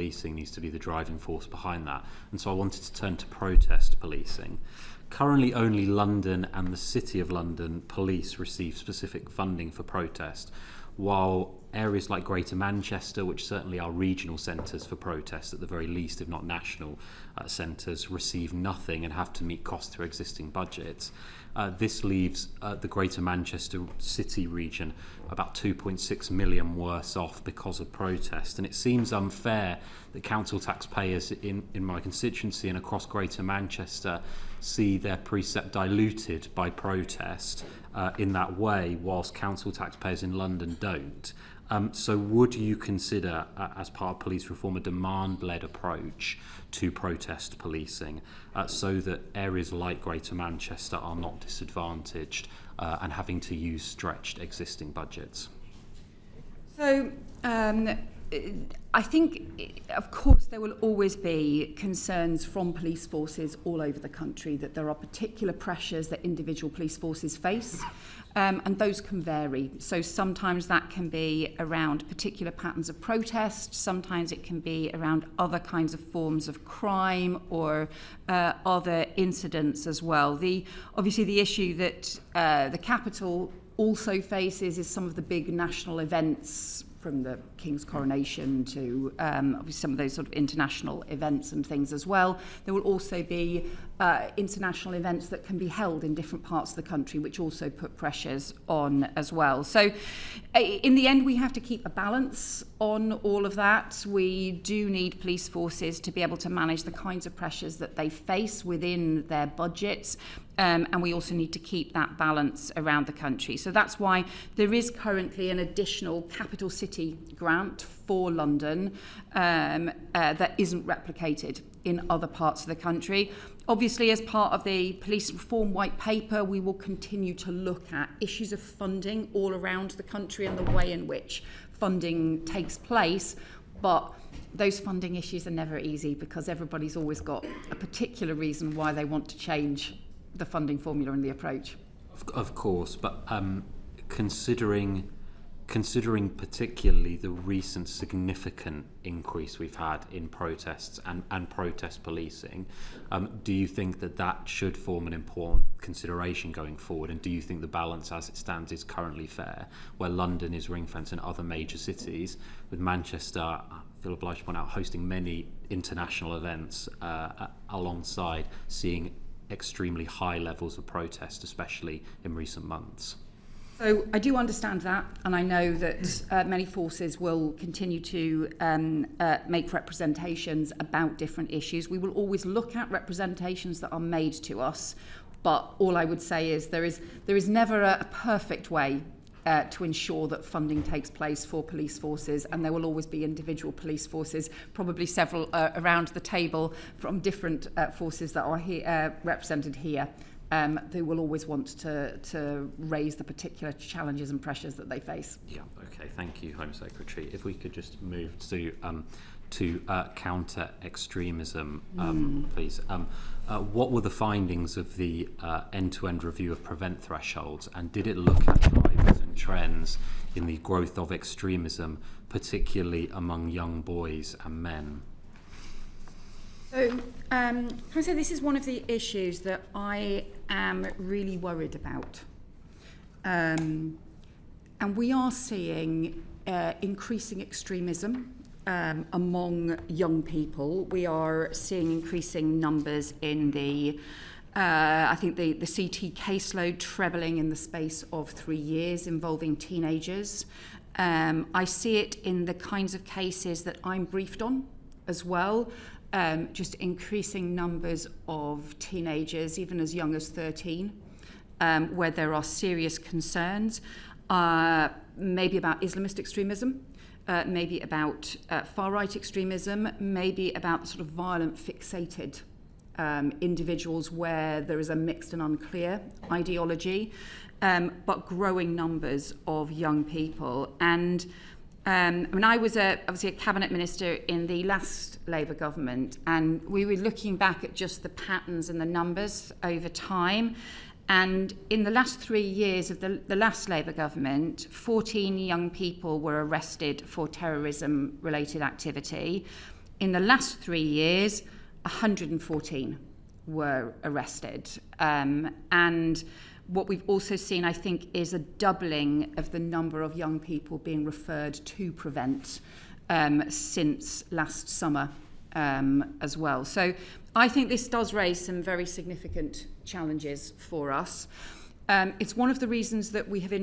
policing needs to be the driving force behind that. And so I wanted to turn to protest policing. Currently, only London and the City of London police receive specific funding for protest, while areas like Greater Manchester, which certainly are regional centres for protest at the very least, if not national centres, receive nothing and have to meet costs through existing budgets. This leaves the Greater Manchester City region about 2.6 million worse off because of protest. And it seems unfair that council taxpayers in my constituency and across Greater Manchester see their precept diluted by protest in that way, whilst council taxpayers in London don't. So would you consider, as part of police reform, a demand-led approach to protest policing so that areas like Greater Manchester are not disadvantaged and having to use stretched existing budgets? So I think, of course, there will always be concerns from police forces all over the country that there are particular pressures that individual police forces face, and those can vary. So sometimes that can be around particular patterns of protest, sometimes it can be around other kinds of forms of crime or other incidents as well. Obviously, the issue that the capital also faces is some of the big national events, from the King's coronation to obviously some of those sort of international events and things as well. There will also be international events that can be held in different parts of the country, which also put pressures on as well. So in the end, we have to keep a balance on all of that. We do need police forces to be able to manage the kinds of pressures that they face within their budgets. And we also need to keep that balance around the country. So that's why there is currently an additional capital city grant for London that isn't replicated in other parts of the country. Obviously, as part of the police reform white paper, we will continue to look at issues of funding all around the country and the way in which funding takes place. But those funding issues are never easy because everybody's always got a particular reason why they want to change the funding formula and the approach. Of course, but considering particularly the recent significant increase we've had in protests and protest policing, do you think that should form an important consideration going forward? And do you think the balance as it stands is currently fair, where London is ring-fenced and other major cities, with Manchester, I feel obliged to point out, hosting many international events alongside seeing extremely high levels of protest, especially in recent months? So I do understand that, and I know that many forces will continue to make representations about different issues. We will always look at representations that are made to us, but all I would say is there is never a perfect way to ensure that funding takes place for police forces, and there will always be individual police forces, probably several around the table from different forces that are here, represented here. They will always want to raise the particular challenges and pressures that they face. Yeah, okay, thank you, Home Secretary. If we could just move to counter-extremism, please. What were the findings of the end-to-end review of prevent thresholds, and did it look at drivers and trends in the growth of extremism, particularly among young boys and men? So, can I say this is one of the issues that I am really worried about. And we are seeing increasing extremism among young people. We are seeing increasing numbers in I think the CT caseload trebling in the space of 3 years involving teenagers. I see it in the kinds of cases that I'm briefed on as well. Just increasing numbers of teenagers, even as young as 13, where there are serious concerns, maybe about Islamist extremism, maybe about far-right extremism, maybe about sort of violent fixated individuals where there is a mixed and unclear ideology, but growing numbers of young people. And I was obviously a cabinet minister in the last Labour government, and we were looking back at just the patterns and the numbers over time. And in the last 3 years of the last Labour government, 14 young people were arrested for terrorism-related activity. in the last 3 years, 114 were arrested. And what we've also seen, I think, is a doubling of the number of young people being referred to Prevent since last summer as well. So I think this does raise some very significant challenges for us. It's one of the reasons that we have we're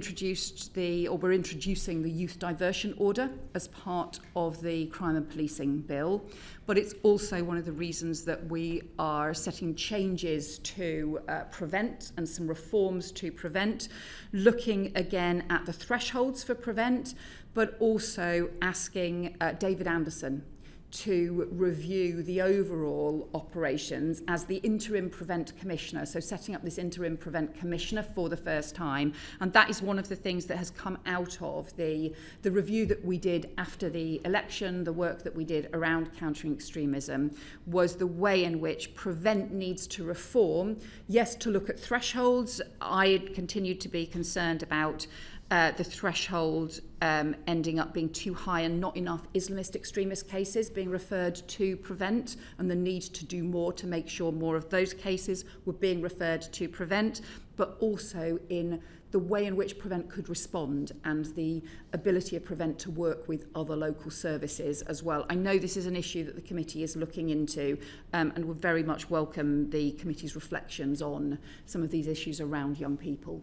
introducing the youth diversion order as part of the crime and policing bill, but it's also one of the reasons that we are setting changes to Prevent and some reforms to Prevent, looking again at the thresholds for Prevent, but also asking David Anderson to review the overall operations as the interim Prevent Commissioner, so setting up this interim Prevent Commissioner for the first time. And that is one of the things that has come out of the review that we did after the election, the work that we did around countering extremism, was the way in which Prevent needs to reform. Yes, to look at thresholds. I continued to be concerned about the threshold ending up being too high and not enough Islamist extremist cases being referred to Prevent, and the need to do more to make sure more of those cases were being referred to Prevent, but also in the way in which Prevent could respond and the ability of Prevent to work with other local services as well. I know this is an issue that the committee is looking into, and would very much welcome the committee's reflections on some of these issues around young people.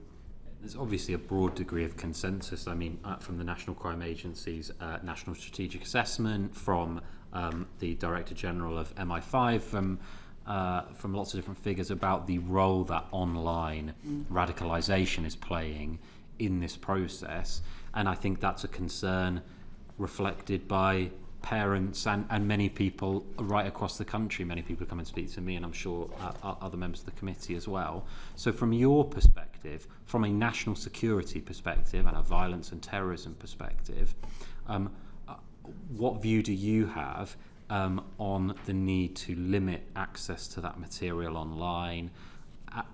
There's obviously a broad degree of consensus. I mean, from the National Crime Agency's National Strategic Assessment, from the Director General of MI5, from lots of different figures about the role that online radicalisation is playing in this process. And I think that's a concern reflected by parents and many people right across the country. Many people come and speak to me, and I'm sure other members of the committee as well. So from your perspective, from a national security perspective and a violence and terrorism perspective, what view do you have on the need to limit access to that material online,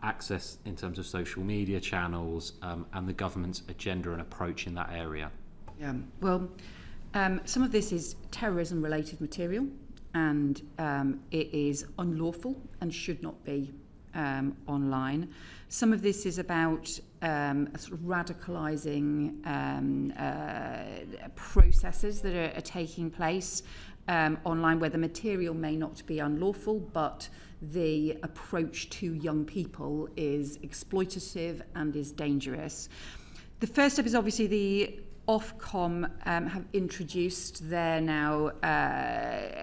access in terms of social media channels, and the government's agenda and approach in that area? Yeah, well, some of this is terrorism-related material, and it is unlawful and should not be online. Some of this is about sort of radicalising processes that are taking place online, where the material may not be unlawful, but the approach to young people is exploitative and is dangerous. The first step is obviously the Ofcom have introduced their now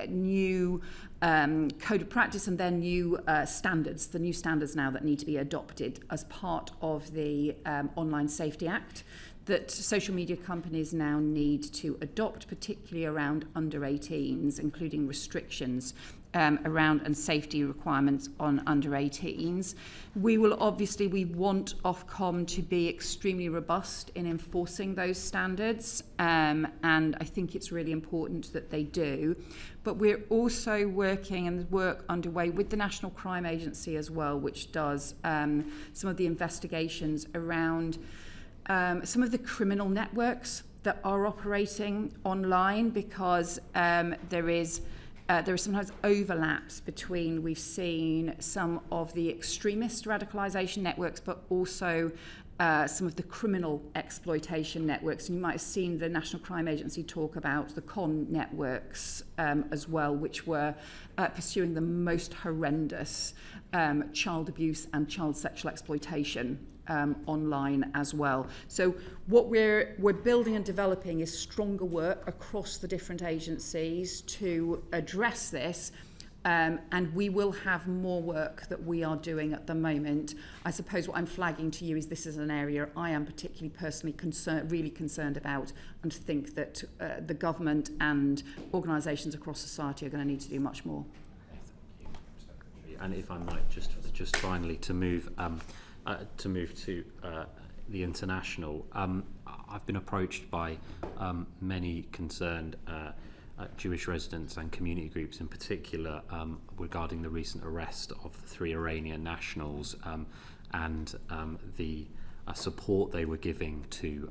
new code of practice and their new standards, the new standards now that need to be adopted as part of the Online Safety Act that social media companies now need to adopt, particularly around under 18s, including restrictions around and safety requirements on under 18s. We want Ofcom to be extremely robust in enforcing those standards, and I think it's really important that they do. But we're also working, and there's work underway with the National Crime Agency as well, which does some of the investigations around some of the criminal networks that are operating online, because there are sometimes overlaps between, we've seen some of the extremist radicalisation networks, but also some of the criminal exploitation networks. And you might have seen the National Crime Agency talk about the con networks as well, which were pursuing the most horrendous child abuse and child sexual exploitation online as well. So what we're building and developing is stronger work across the different agencies to address this, and we will have more work that we are doing at the moment. I suppose what I'm flagging to you is this is an area I am particularly personally really concerned about, and think that the government and organisations across society are going to need to do much more. And if I might just finally to move to the international, I've been approached by many concerned Jewish residents and community groups in particular regarding the recent arrest of the 3 Iranian nationals and the support they were giving to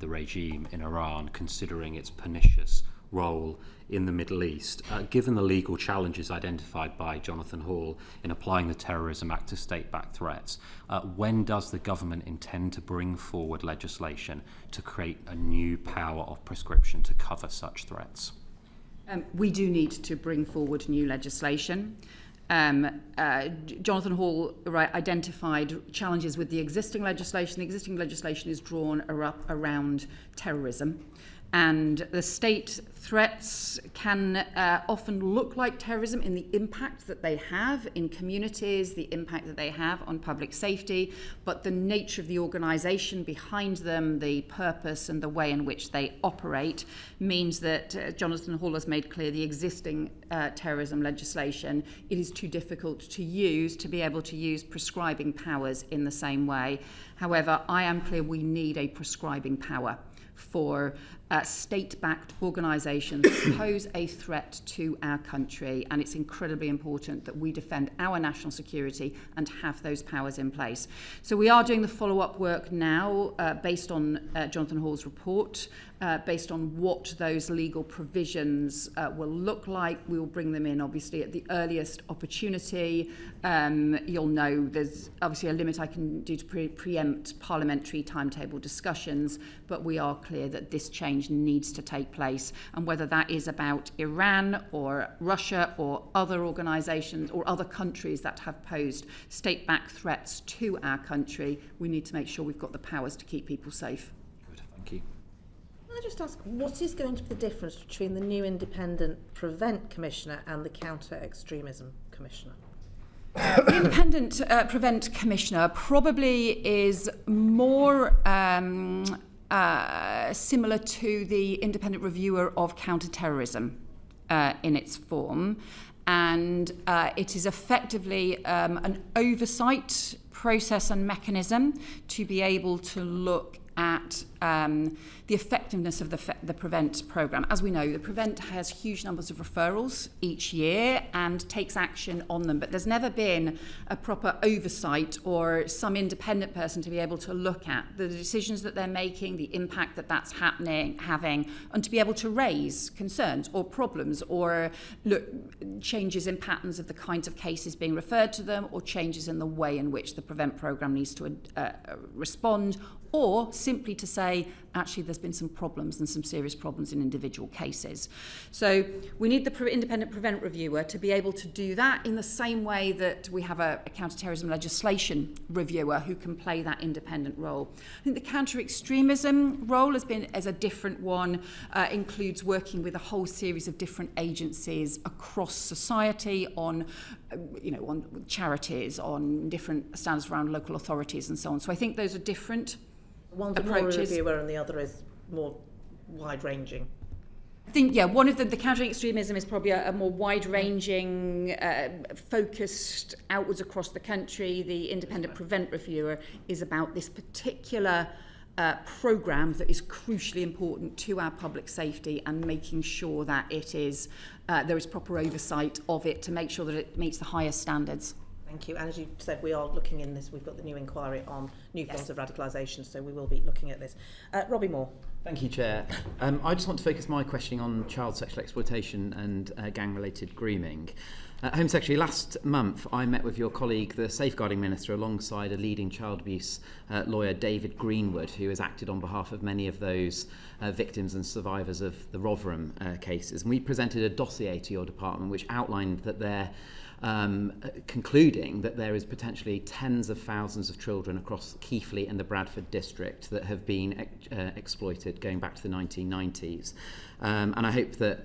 the regime in Iran, considering its pernicious role in the Middle East. Given the legal challenges identified by Jonathan Hall in applying the Terrorism Act to state-backed threats, when does the government intend to bring forward legislation to create a new power of prescription to cover such threats? We do need to bring forward new legislation. Jonathan Hall identified challenges with the existing legislation. The existing legislation is drawn around terrorism. And the state threats can often look like terrorism in the impact that they have in communities, the impact that they have on public safety, but the nature of the organisation behind them, the purpose and the way in which they operate means that Jonathan Hall has made clear the existing terrorism legislation, it is too difficult to use to be able to use prescribing powers in the same way. However, I am clear we need a prescribing power for state-backed organisations that pose a threat to our country, and it's incredibly important that we defend our national security and have those powers in place. So we are doing the follow-up work now based on Jonathan Hall's report, based on what those legal provisions will look like. We will bring them in, obviously, at the earliest opportunity. You'll know there's obviously a limit I can do to preempt parliamentary timetable discussions, but we are clear that this change needs to take place, and whether that is about Iran or Russia or other organisations or other countries that have posed state-backed threats to our country, we need to make sure we've got the powers to keep people safe. Good, thank you. Can I just ask, what is going to be the difference between the new independent Prevent Commissioner and the Counter-Extremism Commissioner? The Independent Prevent Commissioner probably is more similar to the Independent Reviewer of Counter-Terrorism in its form, and it is effectively an oversight process and mechanism to be able to look at the effectiveness of the Prevent programme. As we know, the Prevent has huge numbers of referrals each year and takes action on them, but there's never been a proper oversight or some independent person to be able to look at the decisions that they're making, the impact that that's having, and to be able to raise concerns or problems or look changes in patterns of the kinds of cases being referred to them, or changes in the way in which the Prevent programme needs to respond, or simply to say, actually, there's been some problems and some serious problems in individual cases. So we need the independent Prevent Reviewer to be able to do that in the same way that we have a counter-terrorism legislation reviewer who can play that independent role. I think the counter-extremism role as a different one, includes working with a whole series of different agencies across society on charities, on different standards around local authorities and so on. So I think those are different One's approaches. More reviewer and the other is more wide-ranging. I think, one of the counter-extremism is probably a more wide-ranging, focused outwards across the country. The independent Prevent Reviewer is about this particular programme that is crucially important to our public safety and making sure that it is there is proper oversight of it to make sure that it meets the highest standards. Thank you. And as you said, we are looking in this. We've got the new inquiry on new forms of radicalisation, so we will be looking at this. Robbie Moore. Thank you, Chair. I just want to focus my questioning on child sexual exploitation and gang-related grooming. Home Secretary, last month I met with your colleague, the Safeguarding Minister, alongside a leading child abuse lawyer, David Greenwood, who has acted on behalf of many of those victims and survivors of the Rotherham cases. And we presented a dossier to your department which outlined that they're concluding that there is potentially tens of thousands of children across Keighley and the Bradford district that have been exploited going back to the 1990s. And I hope that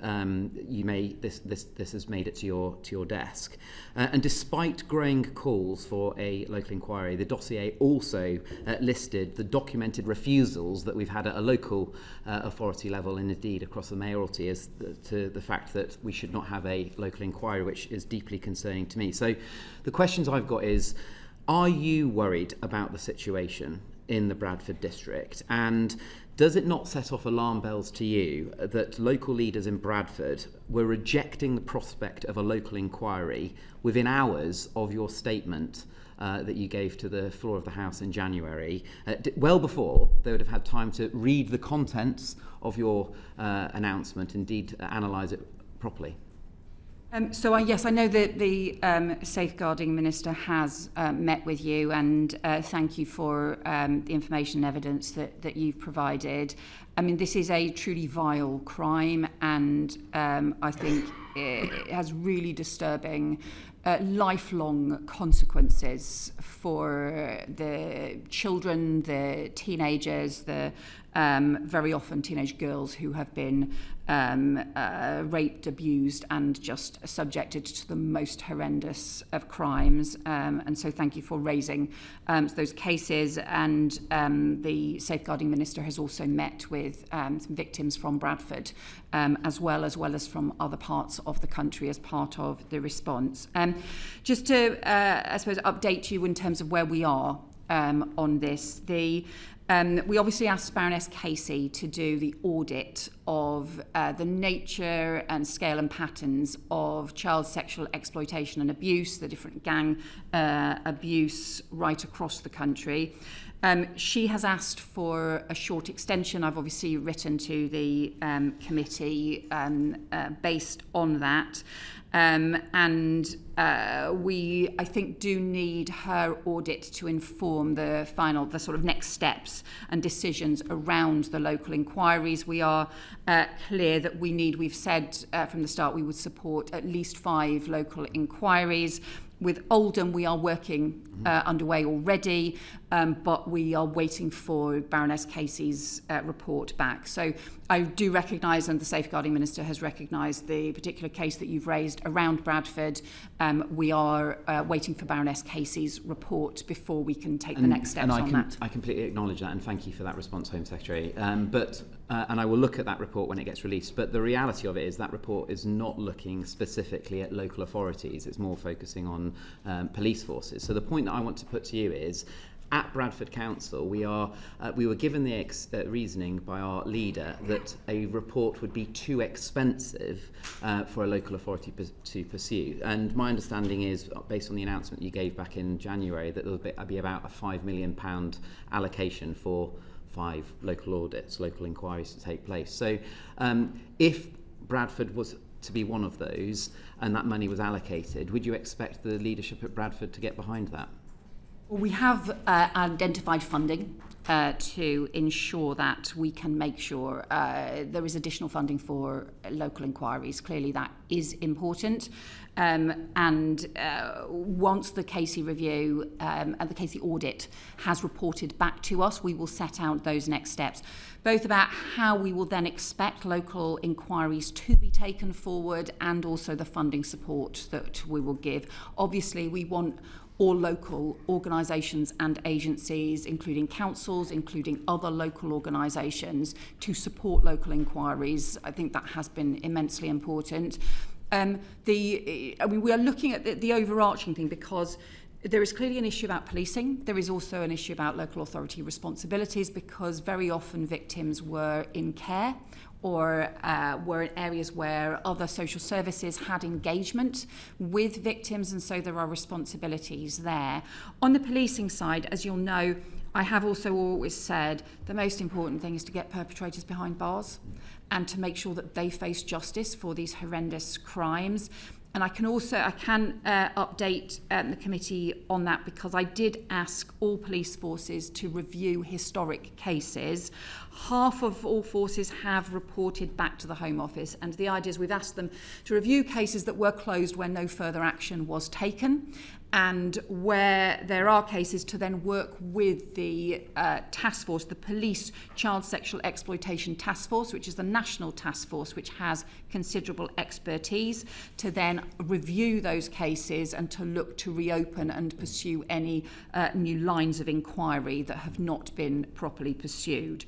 this has made it to your desk. And despite growing calls for a local inquiry, the dossier also listed the documented refusals that we've had at a local authority level and indeed across the mayoralty as to the fact that we should not have a local inquiry, which is deeply concerning to me. So the questions I've got is, are you worried about the situation in the Bradford district? And Does it not set off alarm bells to you that local leaders in Bradford were rejecting the prospect of a local inquiry within hours of your statement that you gave to the floor of the House in January, well before they would have had time to read the contents of your announcement, indeed analyse it properly? Yes, I know that the Safeguarding Minister has met with you, and thank you for the information and evidence that you've provided. I mean, this is a truly vile crime, and I think it has really disturbing lifelong consequences for the children, the teenagers, the very often teenage girls who have been raped, abused, and just subjected to the most horrendous of crimes. And so thank you for raising those cases. And the Safeguarding Minister has also met with some victims from Bradford, as well as from other parts of the country as part of the response. Just to, I suppose, update you in terms of where we are on this. We obviously asked Baroness Casey to do the audit of the nature and scale and patterns of child sexual exploitation and abuse, the different gang abuse right across the country. She has asked for a short extension. I've obviously written to the committee based on that. We, I think, do need her audit to inform the sort of next steps and decisions around the local inquiries. We are clear that we've said from the start we would support at least 5 local inquiries. With Oldham, we are working underway already, but we are waiting for Baroness Casey's report back. So I do recognise, and the Safeguarding Minister has recognised, the particular case that you've raised around Bradford. We are waiting for Baroness Casey's report before we can take the next steps on that. I completely acknowledge that, and thank you for that response, Home Secretary. And I will look at that report when it gets released. But the reality of it is that report is not looking specifically at local authorities. It's more focusing on police forces. So the point that I want to put to you is, at Bradford Council, we were given the reasoning by our leader that a report would be too expensive for a local authority to pursue. And my understanding is, based on the announcement you gave back in January, that there will be about a £5 million allocation for 5 local audits, local inquiries to take place. So if Bradford was to be one of those and that money was allocated, would you expect the leadership at Bradford to get behind that? Well, we have identified funding to ensure that we can make sure there is additional funding for local inquiries. Clearly that is important. Once the Casey review and the Casey audit has reported back to us, we will set out those next steps, both about how we will then expect local inquiries to be taken forward and also the funding support that we will give. Obviously, we want all local organisations and agencies, including councils, including other local organisations, to support local inquiries. I think that has been immensely important. We are looking at the overarching thing, because there is clearly an issue about policing. There is also an issue about local authority responsibilities, because very often victims were in care or were in areas where other social services had engagement with victims, and so there are responsibilities there. On the policing side, as you'll know, I have also always said the most important thing is to get perpetrators behind bars and to make sure that they face justice for these horrendous crimes. And I can update the committee on that, because I did ask all police forces to review historic cases. Half of all forces have reported back to the Home Office, and the idea is we've asked them to review cases that were closed when no further action was taken, and where there are cases to then work with the task force, the Police Child Sexual Exploitation Task Force, which is the national task force which has considerable expertise, to then review those cases and to look to reopen and pursue any new lines of inquiry that have not been properly pursued.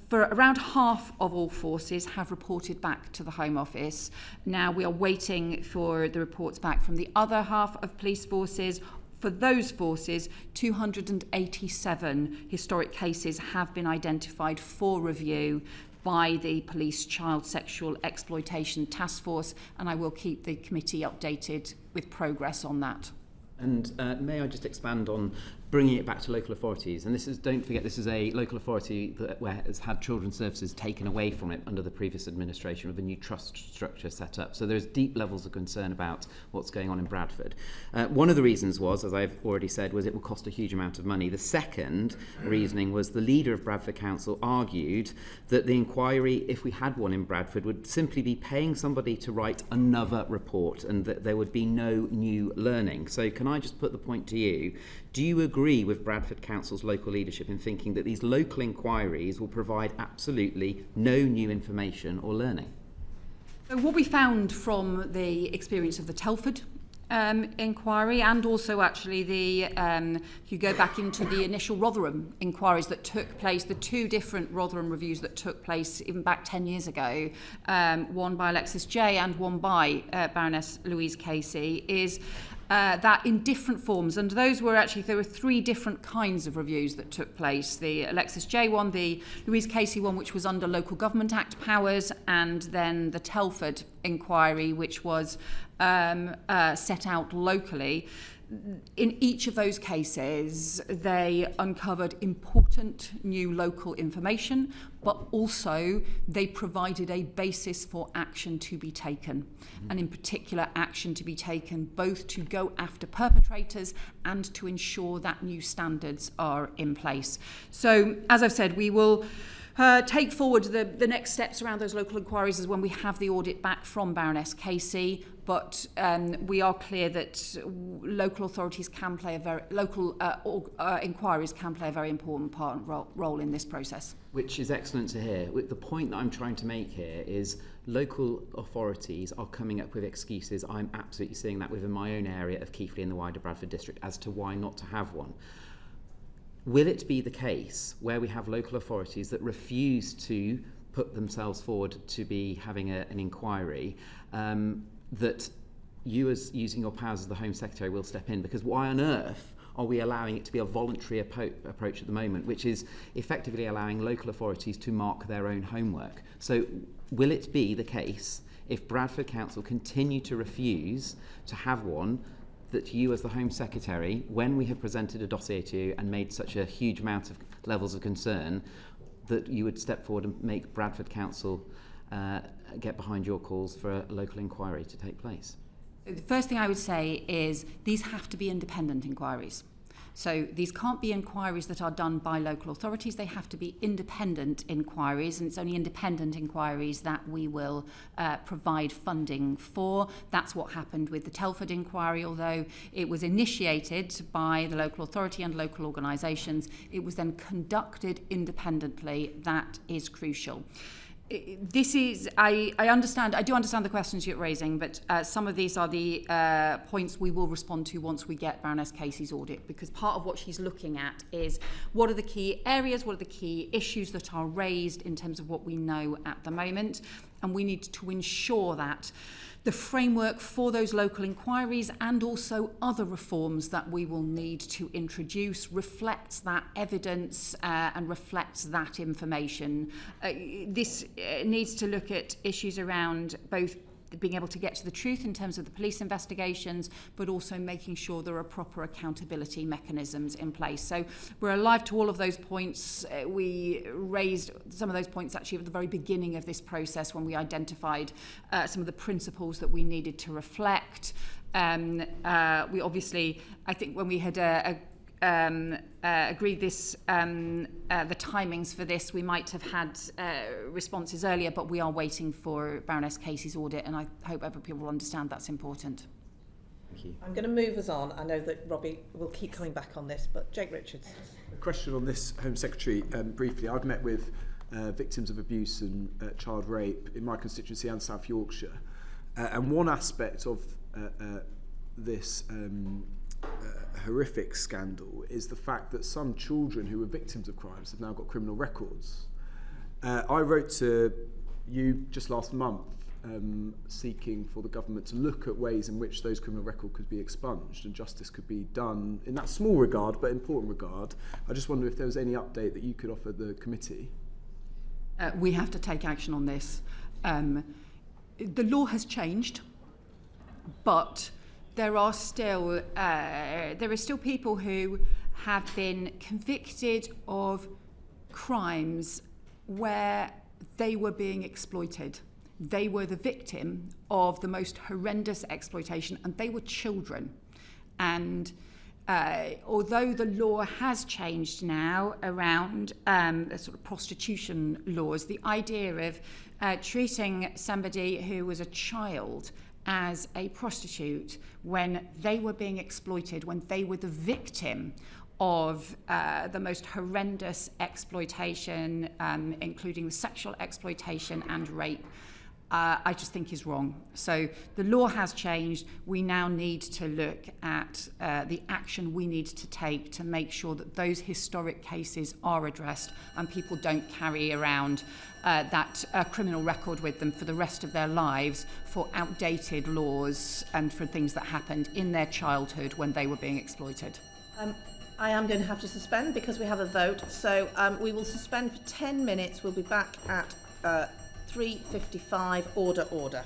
For around half of all forces have reported back to the Home Office. Now we are waiting for the reports back from the other half of police forces. for those forces, 287 historic cases have been identified for review by the Police Child Sexual Exploitation Task Force, and I will keep the committee updated with progress on that. And may I just expand on bringing it back to local authorities? And this is, don't forget, this is a local authority that has had children's services taken away from it under the previous administration with a new trust structure set up. So there's deep levels of concern about what's going on in Bradford. One of the reasons was, as I've already said, was it will cost a huge amount of money. The second reasoning was the leader of Bradford Council argued that the inquiry, if we had one in Bradford, would simply be paying somebody to write another report and that there would be no new learning. So can I just put the point to you, do you agree with Bradford Council's local leadership in thinking that these local inquiries will provide absolutely no new information or learning? So what we found from the experience of the Telford inquiry, and also actually the if you go back into the initial Rotherham inquiries that took place, the two different Rotherham reviews that took place even back 10 years ago, one by Alexis J and one by Baroness Louise Casey, is that in different forms, and those were actually, there were three different kinds of reviews that took place. The Alexis J one, the Louise Casey one, which was under Local Government Act powers, and then the Telford inquiry, which was set out locally. In each of those cases, they uncovered important new local information, but also they provided a basis for action to be taken, and in particular action to be taken both to go after perpetrators and to ensure that new standards are in place. So, as I've said, we will take forward the next steps around those local inquiries as when we have the audit back from Baroness Casey, but we are clear that local authorities can play a very, inquiries can play a very important role in this process. Which is excellent to hear. The point that I'm trying to make here is local authorities are coming up with excuses. I'm absolutely seeing that within my own area of Keighley and the wider Bradford district as to why not to have one. Will it be the case where we have local authorities that refuse to put themselves forward to be having an inquiry, that you, as using your powers as the Home Secretary, will step in? Because why on earth are we allowing it to be a voluntary approach at the moment, which is effectively allowing local authorities to mark their own homework? So will it be the case, if Bradford Council continue to refuse to have one, that you as the Home Secretary, when we have presented a dossier to you and made such a huge amount of levels of concern, that you would step forward and make Bradford Council get behind your calls for a local inquiry to take place? The first thing I would say is these have to be independent inquiries. So these can't be inquiries that are done by local authorities. They have to be independent inquiries, and it's only independent inquiries that we will provide funding for. That's what happened with the Telford inquiry. Although it was initiated by the local authority and local organisations, it was then conducted independently. That is crucial. This is, I do understand the questions you're raising, but some of these are the points we will respond to once we get Baroness Casey's audit, because part of what she's looking at is what are the key areas, what are the key issues that are raised in terms of what we know at the moment, and we need to ensure that the framework for those local inquiries and also other reforms that we will need to introduce reflects that evidence and reflects that information. This needs to look at issues around both being able to get to the truth in terms of the police investigations, but also making sure there are proper accountability mechanisms in place. So we're alive to all of those points. We raised some of those points actually at the very beginning of this process when we identified some of the principles that we needed to reflect. We obviously, I think when we had agreed this, the timings for this, we might have had responses earlier, but we are waiting for Baroness Casey's audit, and I hope other people will understand that's important. Thank you. I'm going to move us on. I know that Robbie will keep coming back on this, but Jake Richards. A question on this, Home Secretary, briefly. I've met with victims of abuse and child rape in my constituency and South Yorkshire, and one aspect of this horrific scandal is the fact that some children who were victims of crimes have now got criminal records. I wrote to you just last month seeking for the government to look at ways in which those criminal records could be expunged and justice could be done in that small regard but important regard. I just wonder if there was any update that you could offer the committee. We have to take action on this. The law has changed, but there are still people who have been convicted of crimes where they were being exploited. They were the victim of the most horrendous exploitation, and they were children. And although the law has changed now around the sort of prostitution laws, the idea of treating somebody who was a child as a prostitute when they were being exploited, when they were the victim of the most horrendous exploitation, including the sexual exploitation and rape, I just think is wrong. So the law has changed. We now need to look at the action we need to take to make sure that those historic cases are addressed and people don't carry around that criminal record with them for the rest of their lives for outdated laws and for things that happened in their childhood when they were being exploited. I am going to have to suspend because we have a vote. So we will suspend for 10 minutes. We'll be back at 3:55. Order.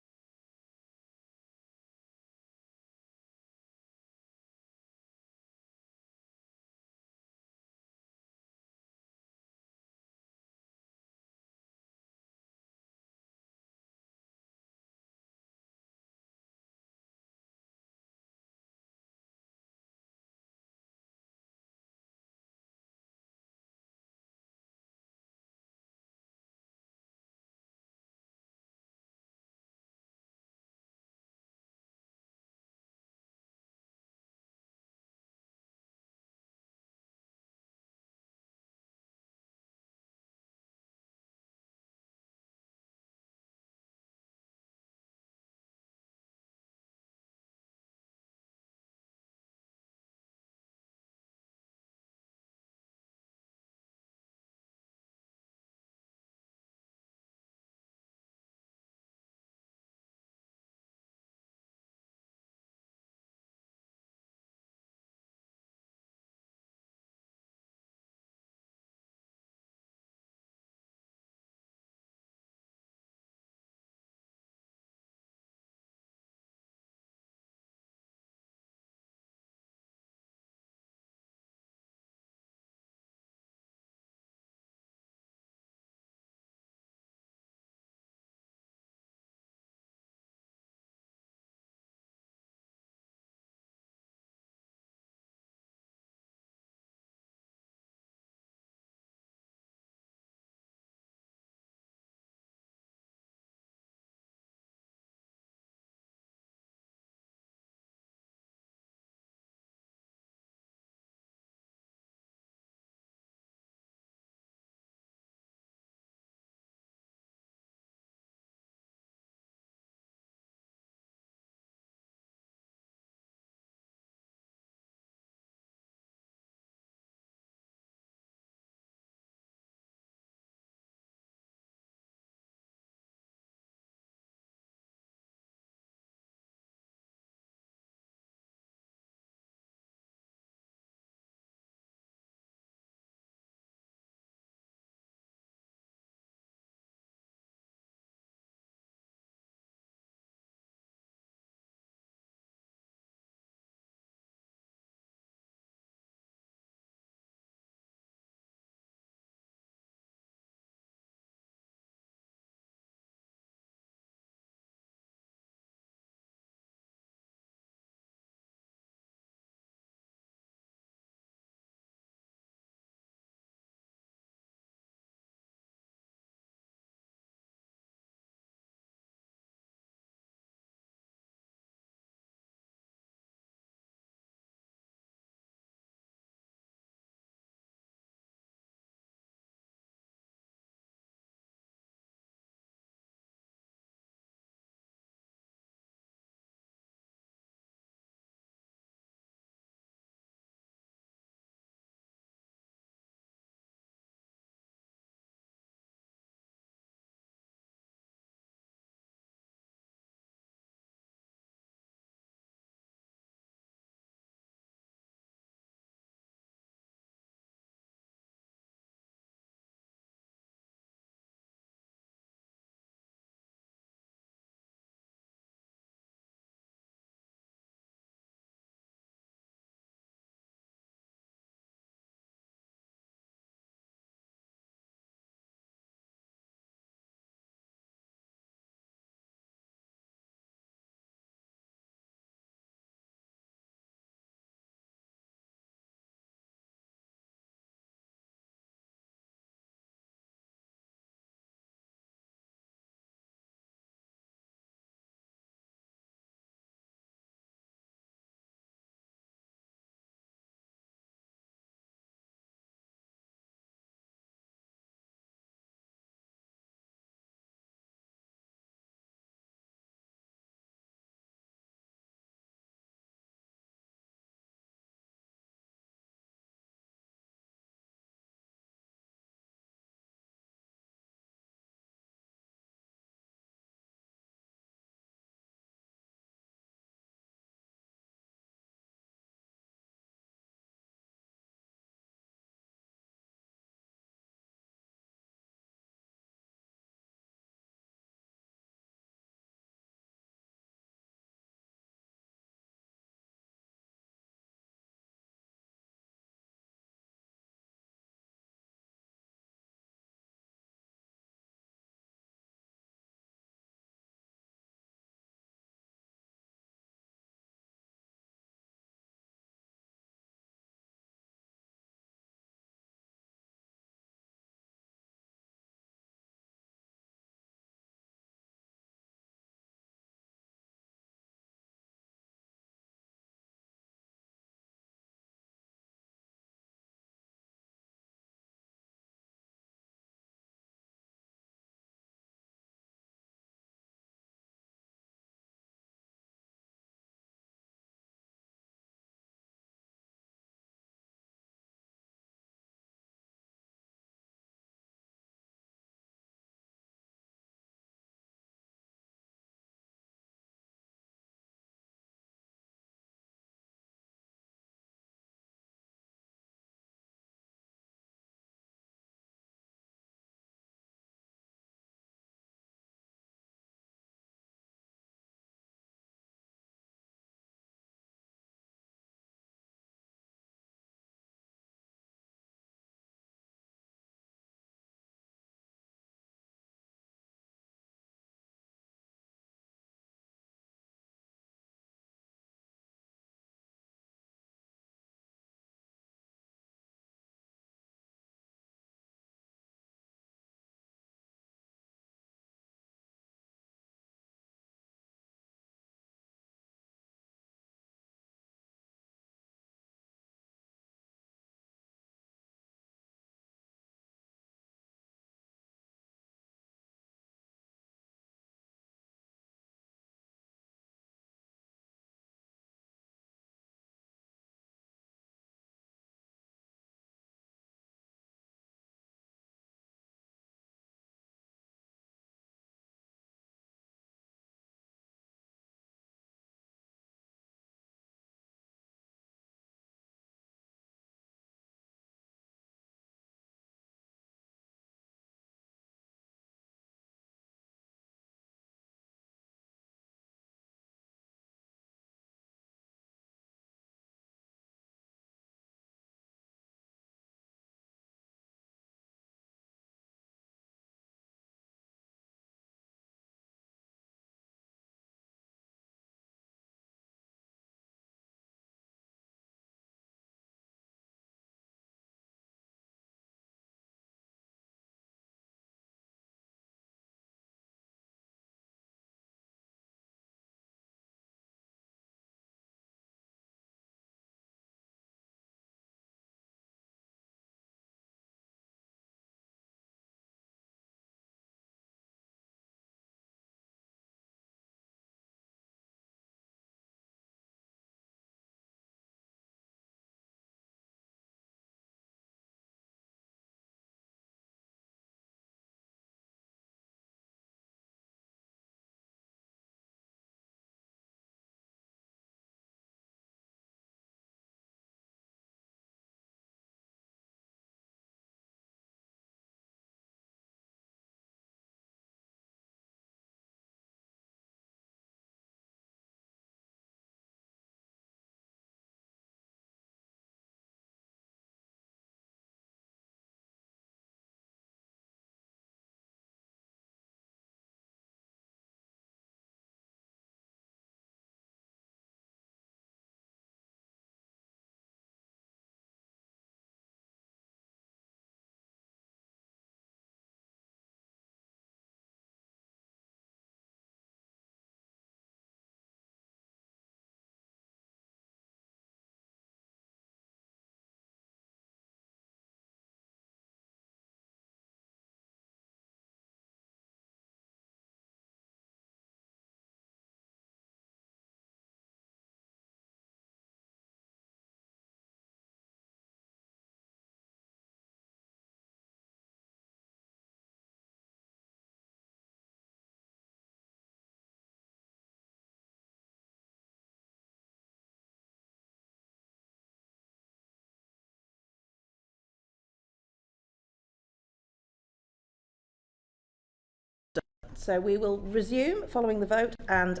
So we will resume following the vote and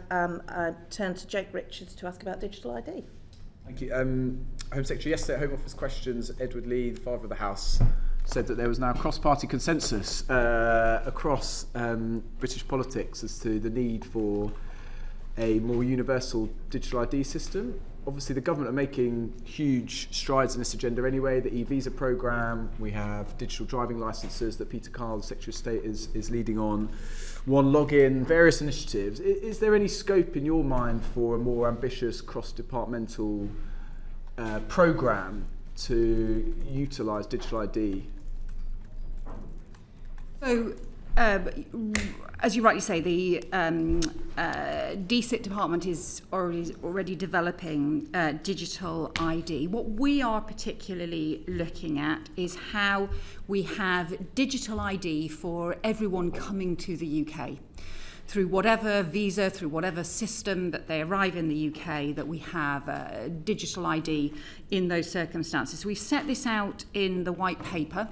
turn to Jake Richards to ask about digital ID. Thank you. Home Secretary, yesterday at Home Office Questions, Edward Lee, the Father of the House, said that there was now cross-party consensus across British politics as to the need for a more universal digital ID system. Obviously, the government are making huge strides in this agenda anyway. The e-visa programme, we have digital driving licences that Peter Carl, the Secretary of State, is leading on, one login, various initiatives. Is there any scope in your mind for a more ambitious cross-departmental programme to utilise digital ID? So, as you rightly say, the DCIT department is already developing digital ID. What we are particularly looking at is how we have digital ID for everyone coming to the UK. Through whatever visa, through whatever system that they arrive in the UK, that we have digital ID in those circumstances. So we've set this out in the white paper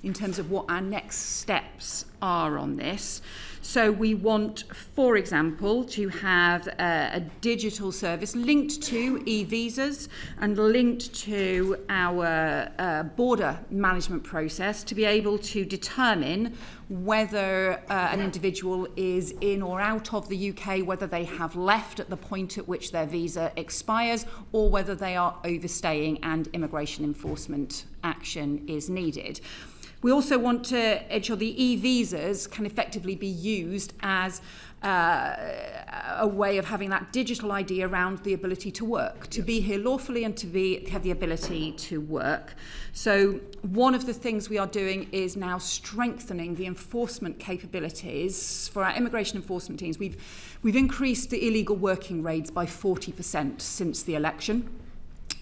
in terms of what our next steps are on this. So we want, for example, to have a digital service linked to e-visas and linked to our border management process to be able to determine whether an individual is in or out of the UK, whether they have left at the point at which their visa expires, or whether they are overstaying and immigration enforcement action is needed. We also want to ensure the e-visas can effectively be used as a way of having that digital ID around the ability to work, to be here lawfully and to have the ability to work. So one of the things we are doing is now strengthening the enforcement capabilities for our immigration enforcement teams. We've increased the illegal working raids by 40% since the election.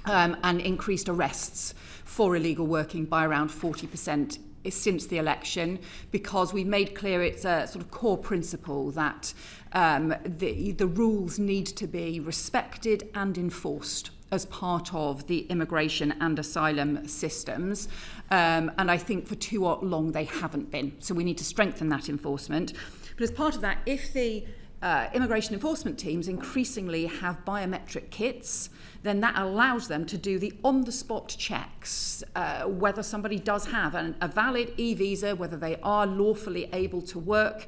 And increased arrests for illegal working by around 40% since the election, because we made clear it's a sort of core principle that the rules need to be respected and enforced as part of the immigration and asylum systems. And I think for too long they haven't been. So we need to strengthen that enforcement. But as part of that, if the immigration enforcement teams increasingly have biometric kits, then that allows them to do the on-the-spot checks, whether somebody does have a valid e-visa, whether they are lawfully able to work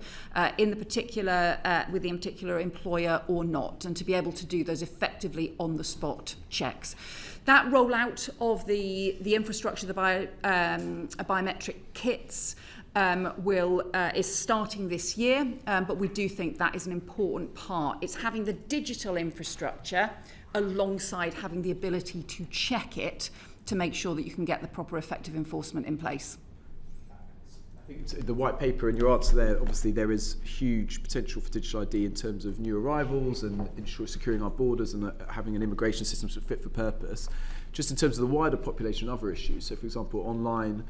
in the particular with the particular employer or not, and to be able to do those effectively on-the-spot checks. That rollout of the infrastructure, the biometric kits, is starting this year, but we do think that is an important part. It's having the digital infrastructure alongside having the ability to check it to make sure that you can get the proper effective enforcement in place. I think the white paper and your answer there, obviously there is huge potential for digital ID in terms of new arrivals and securing our borders and having an immigration system that's fit for purpose. Just in terms of the wider population and other issues, so for example, online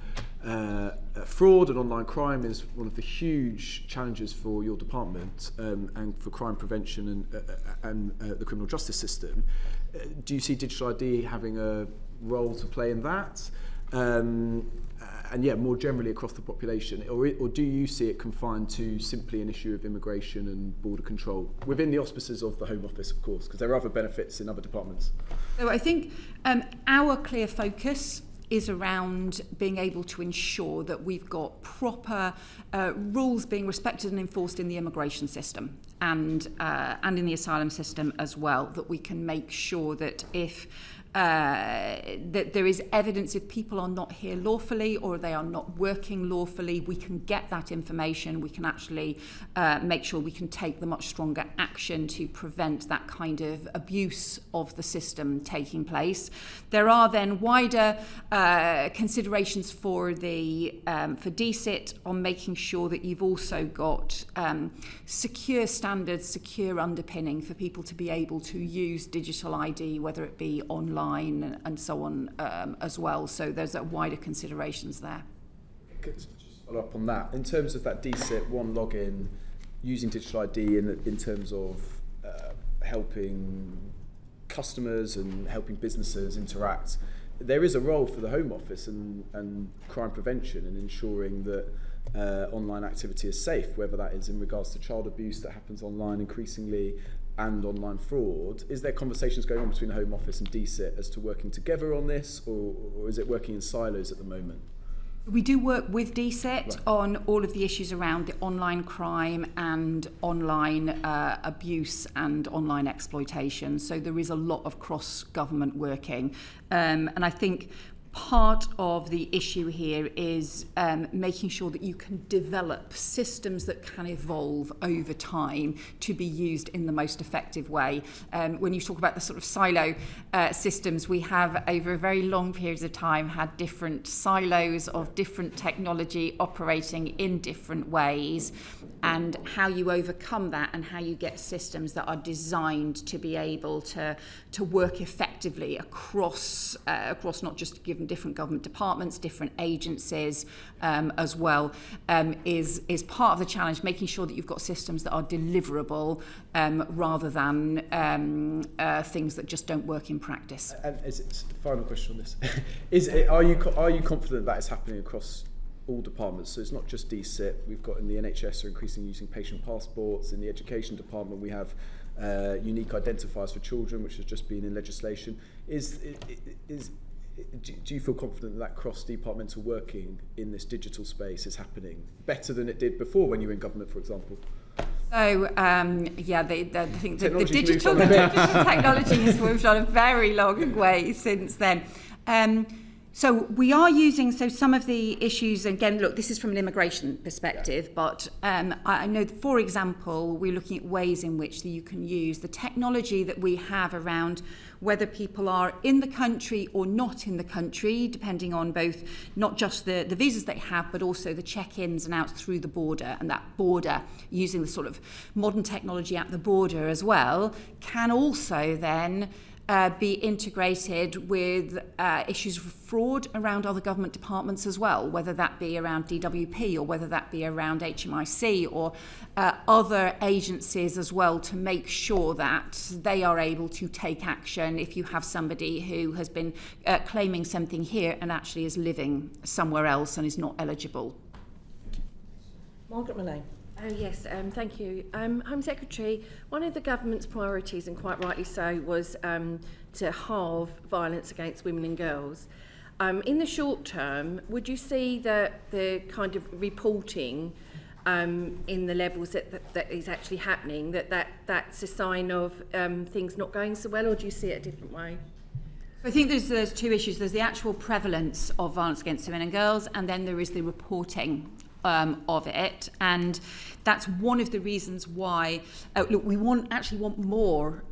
fraud and online crime is one of the huge challenges for your department and for crime prevention and the criminal justice system. Do you see digital ID having a role to play in that? And yeah, more generally across the population, or do you see it confined to simply an issue of immigration and border control within the auspices of the Home Office, of course, because there are other benefits in other departments? So I think our clear focus is around being able to ensure that we've got proper rules being respected and enforced in the immigration system and in the asylum system as well, that we can make sure that if that there is evidence if people are not here lawfully or they are not working lawfully, we can get that information, we can actually make sure we can take the much stronger action to prevent that kind of abuse of the system taking place. There are then wider considerations for DCIT on making sure that you've also got secure standards, secure underpinning for people to be able to use digital ID, whether it be online and so on as well. So there's wider considerations there. Just follow up on that. In terms of that DCIT one login, using digital ID in terms of helping customers and helping businesses interact, there is a role for the Home Office and crime prevention in ensuring that online activity as safe, whether that is in regards to child abuse that happens online increasingly and online fraud. Is there conversations going on between the Home Office and DCIT as to working together on this, or is it working in silos at the moment? We do work with DCIT Right. on all of the issues around the online crime and online abuse and online exploitation. So there is a lot of cross-government working. And I think part of the issue here is making sure that you can develop systems that can evolve over time to be used in the most effective way. When you talk about the sort of silo systems, we have over a very long periods of time had different silos of different technology operating in different ways, and how you overcome that and how you get systems that are designed to be able to work effectively across not just given different government departments, different agencies as well, is part of the challenge, making sure that you've got systems that are deliverable rather than things that just don't work in practice. And final question on this: are you confident that is happening across all departments? So it's not just DCIT. We've got in the NHS are increasingly using patient passports. In the education department, we have unique identifiers for children, which has just been in legislation. Do you feel confident that cross-departmental working in this digital space is happening better than it did before when you were in government, for example? So, I think the digital Technology's technology has moved on a very long way since then. So we are using, some of the issues, again, look, this is from an immigration perspective, but I know, that, for example, we're looking at ways in which you can use the technology that we have around whether people are in the country or not in the country, depending on both, not just the visas they have, but also the check-ins and outs through the border, and that border, using the sort of modern technology at the border as well, can also then be integrated with issues of fraud around other government departments as well, whether that be around DWP or whether that be around HMIC or other agencies as well, to make sure that they are able to take action if you have somebody who has been claiming something here and actually is living somewhere else and is not eligible. Margaret Malone. Oh yes, thank you. Home Secretary, one of the government's priorities, and quite rightly so, was to halve violence against women and girls. In the short term, would you see that the kind of reporting in the levels that is actually happening, that's a sign of things not going so well, or do you see it a different way? I think there's two issues. There's the actual prevalence of violence against women and girls, and then there is the reporting of it, and that's one of the reasons why we actually want more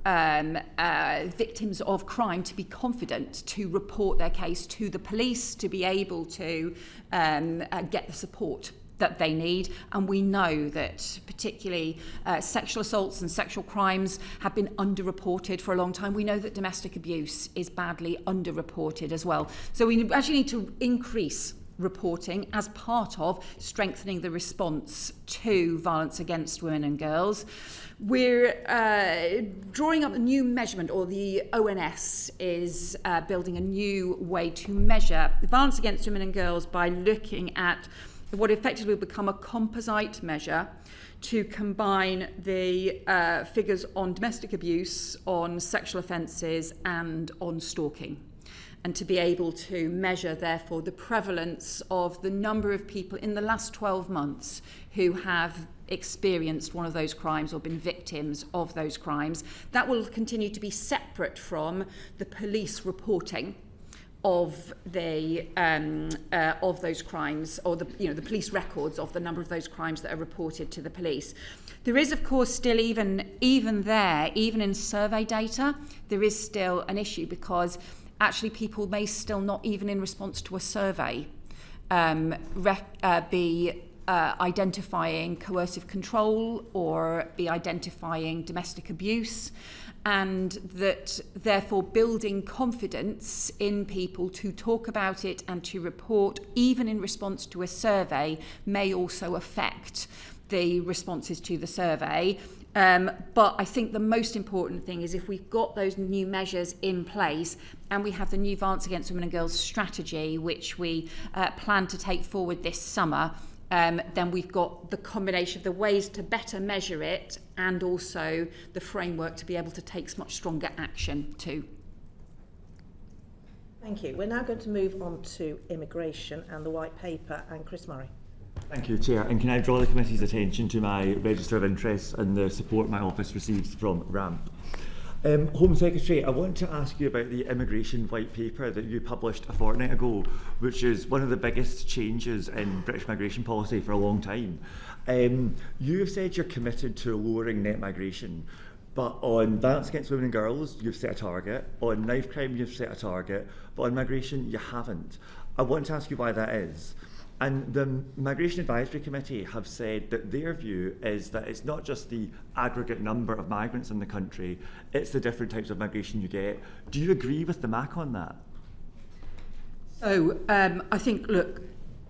victims of crime to be confident to report their case to the police, to be able to get the support that they need. And we know that particularly sexual assaults and sexual crimes have been underreported for a long time. We know that domestic abuse is badly underreported as well. So we actually need to increase reporting as part of strengthening the response to violence against women and girls. We're drawing up a new measurement, or the ONS is building a new way to measure violence against women and girls by looking at what effectively will become a composite measure to combine the figures on domestic abuse, on sexual offences and on stalking, and to be able to measure, therefore, the prevalence of the number of people in the last 12 months who have experienced one of those crimes or been victims of those crimes. That will continue to be separate from the police reporting of the of those crimes, or the police records of the number of those crimes that are reported to the police. There is, of course, still even in survey data, there is still an issue, because actually people may still not, even in response to a survey, be identifying coercive control or be identifying domestic abuse, and that therefore building confidence in people to talk about it and to report, even in response to a survey, may also affect the responses to the survey. But I think the most important thing is, if we've got those new measures in place and we have the new Violence Against Women and Girls strategy, which we plan to take forward this summer, then we've got the combination of the ways to better measure it and also the framework to be able to take much stronger action too. Thank you. We're now going to move on to immigration and the white paper, and Chris Murray. Thank you, Chair. And can I draw the committee's attention to my register of interests and the support my office receives from RAMP? Home Secretary, I want to ask you about the immigration white paper that you published a fortnight ago, which is one of the biggest changes in British migration policy for a long time. You have said you're committed to lowering net migration, but on violence against women and girls, you've set a target. On knife crime, you've set a target. But on migration, you haven't. I want to ask you why that is. And the Migration Advisory Committee have said that their view is that it's not just the aggregate number of migrants in the country, it's the different types of migration you get. Do you agree with the MAC on that? So I think, look,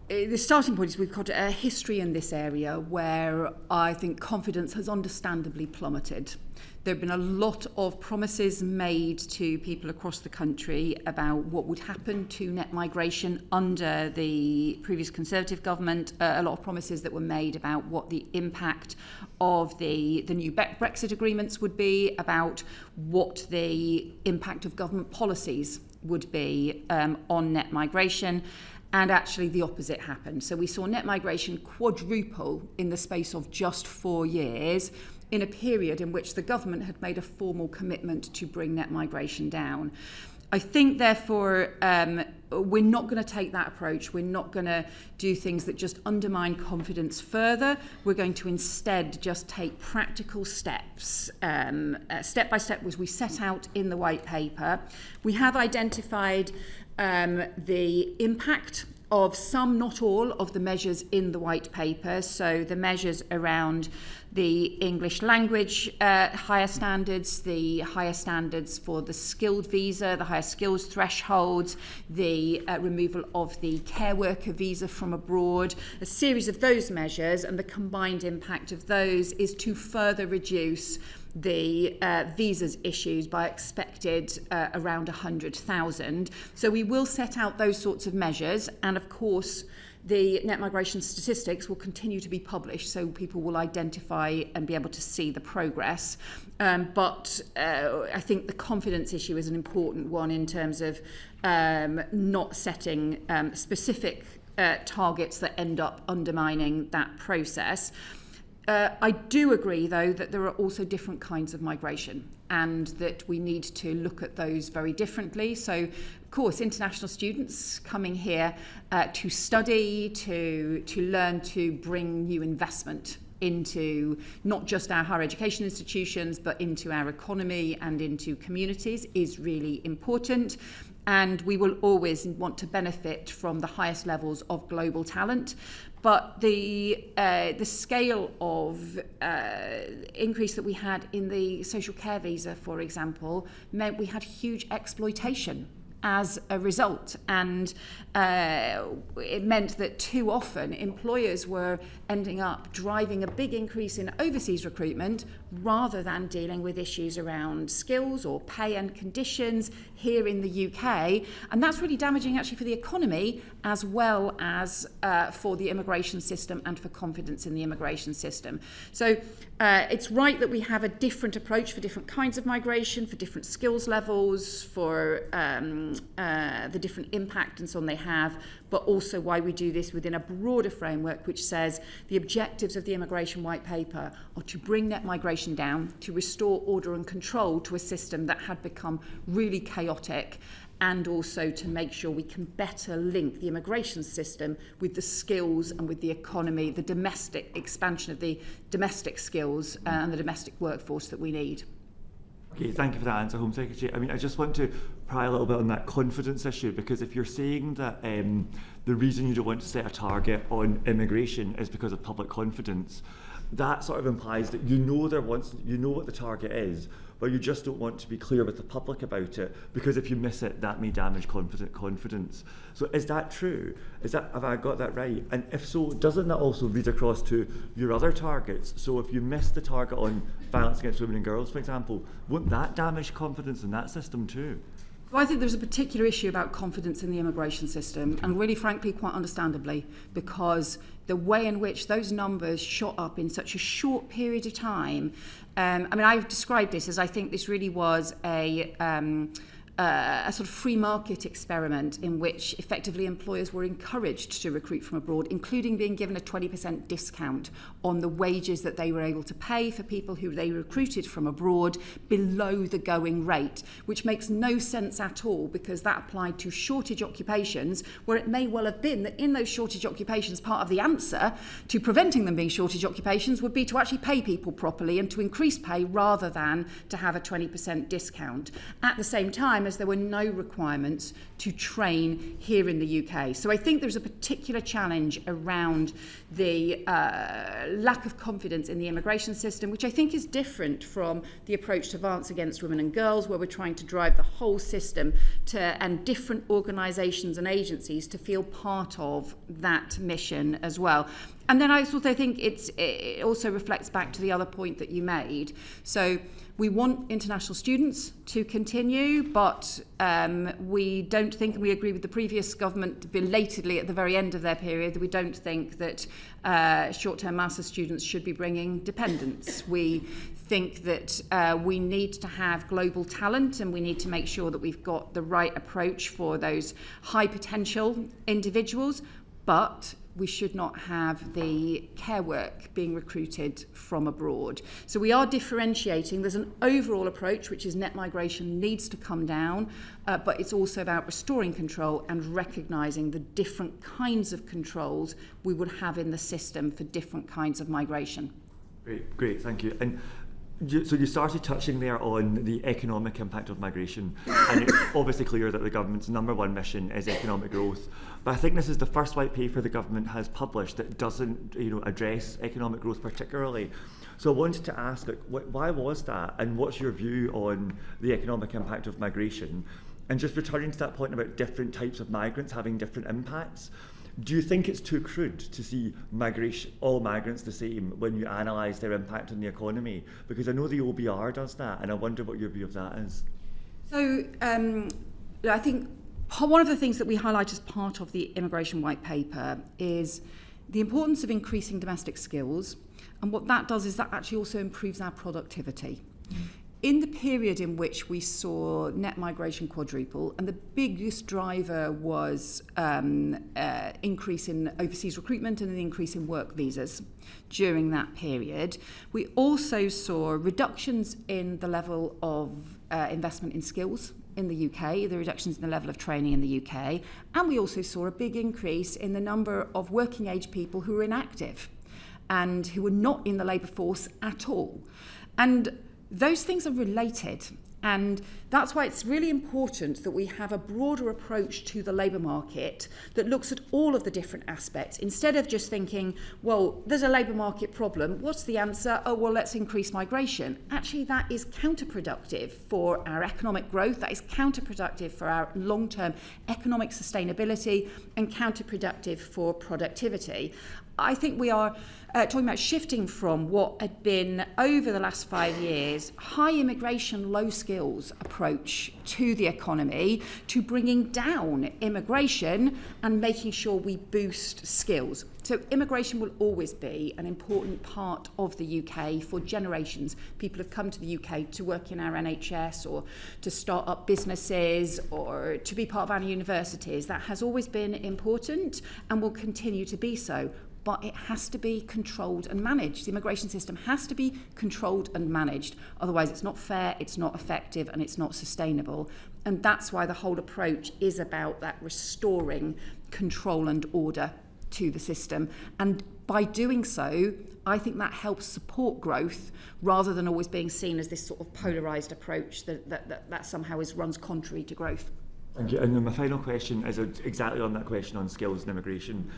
the starting point is we've got a history in this area where I think confidence has understandably plummeted. There have been a lot of promises made to people across the country about what would happen to net migration under the previous Conservative government, a lot of promises that were made about what the impact of the new Brexit agreements would be, about what the impact of government policies would be on net migration. And actually the opposite happened. So we saw net migration quadruple in the space of just 4 years, in a period in which the government had made a formal commitment to bring net migration down. I think, therefore, we're not going to take that approach. We're not going to do things that just undermine confidence further. We're going to instead just take practical steps, step by step, as we set out in the white paper. We have identified the impact of some, not all, of the measures in the white paper. So the measures around the English language higher standards, the higher standards for the skilled visa, the higher skills thresholds, the removal of the care worker visa from abroad, a series of those measures, and the combined impact of those is to further reduce the visas issues by expected around 100,000. So we will set out those sorts of measures, and of course the net migration statistics will continue to be published so people will identify and be able to see the progress. But I think the confidence issue is an important one in terms of not setting specific targets that end up undermining that process. I do agree, though, that there are also different kinds of migration and that we need to look at those very differently. So, of course, international students coming here to study, to learn, to bring new investment into not just our higher education institutions, but into our economy and into communities is really important. And we will always want to benefit from the highest levels of global talent. But the scale of increase that we had in the social care visa, for example, meant we had huge exploitation as a result, and it meant that too often employers were ending up driving a big increase in overseas recruitment rather than dealing with issues around skills or pay and conditions here in the UK, and that's really damaging actually for the economy as well as for the immigration system and for confidence in the immigration system. So it's right that we have a different approach for different kinds of migration, for different skills levels, for the different impact and so on they have, but also why we do this within a broader framework which says the objectives of the Immigration White Paper are to bring net migration down, to restore order and control to a system that had become really chaotic, and also to make sure we can better link the immigration system with the skills and with the economy, the domestic expansion of the domestic skills and the domestic workforce that we need. Okay, thank you for that answer, Home Secretary. I mean, I just want to pry a little bit on that confidence issue, because if you're saying that the reason you don't want to set a target on immigration is because of public confidence, that sort of implies that you know what the target is, but you just don't want to be clear with the public about it, because if you miss it, that may damage confidence. So is that true? Have I got that right? And if so, doesn't that also read across to your other targets? So if you miss the target on violence against women and girls, for example, won't that damage confidence in that system too? Well, I think there's a particular issue about confidence in the immigration system, and really frankly quite understandably, because the way in which those numbers shot up in such a short period of time. I mean, I've described this as I think this really was a sort of free market experiment in which effectively employers were encouraged to recruit from abroad, including being given a 20% discount on the wages that they were able to pay for people who they recruited from abroad below the going rate, which makes no sense at all, because that applied to shortage occupations, where it may well have been that in those shortage occupations, part of the answer to preventing them being shortage occupations would be to actually pay people properly and to increase pay rather than to have a 20% discount. At the same time, as there were no requirements to train here in the UK. So I think there's a particular challenge around the lack of confidence in the immigration system, which I think is different from the approach to Violence Against Women and Girls, where we're trying to drive the whole system and different organisations and agencies to feel part of that mission as well. And then I also think it also reflects back to the other point that you made. So we want international students to continue, but we don't think, and we agree with the previous government belatedly at the very end of their period, that we don't think that short-term master's students should be bringing dependents. We think that we need to have global talent, and we need to make sure that we've got the right approach for those high potential individuals, but we should not have the care work being recruited from abroad. So we are differentiating. There's an overall approach, which is net migration needs to come down, but it's also about restoring control and recognising the different kinds of controls we would have in the system for different kinds of migration. Great, thank you. And so you started touching there on the economic impact of migration, and it's obviously clear that the government's number one mission is economic growth. But I think this is the first white paper the government has published that doesn't, address economic growth particularly. So I wanted to ask, why was that, and what's your view on the economic impact of migration? And just returning to that point about different types of migrants having different impacts. Do you think it's too crude to see all migrants the same when you analyse their impact on the economy? Because I know the OBR does that, and I wonder what your view of that is. So I think one of the things that we highlight as part of the immigration white paper is the importance of increasing domestic skills, and what that does is that actually also improves our productivity. In the period in which we saw net migration quadruple, and the biggest driver was increase in overseas recruitment and an increase in work visas during that period, we also saw reductions in the level of investment in skills in the UK, the reductions in the level of training in the UK, and we also saw a big increase in the number of working age people who were inactive and who were not in the labour force at all. And those things are related, and that's why it's really important that we have a broader approach to the labour market that looks at all of the different aspects, instead of just thinking, well, there's a labour market problem, what's the answer? Oh, well, let's increase migration. Actually, that is counterproductive for our economic growth, that is counterproductive for our long-term economic sustainability, and counterproductive for productivity. I think we are talking about shifting from what had been, over the last 5 years, high immigration, low skills approach to the economy, to bringing down immigration and making sure we boost skills. So immigration will always be an important part of the UK for generations. People have come to the UK to work in our NHS or to start up businesses or to be part of our universities. That has always been important and will continue to be so. But it has to be controlled and managed. The immigration system has to be controlled and managed. Otherwise, it's not fair, it's not effective, and it's not sustainable. And that's why the whole approach is about that restoring control and order to the system. And by doing so, I think that helps support growth rather than always being seen as this sort of polarised approach that somehow runs contrary to growth. Thank you. And then my final question is exactly on that question on skills and immigration.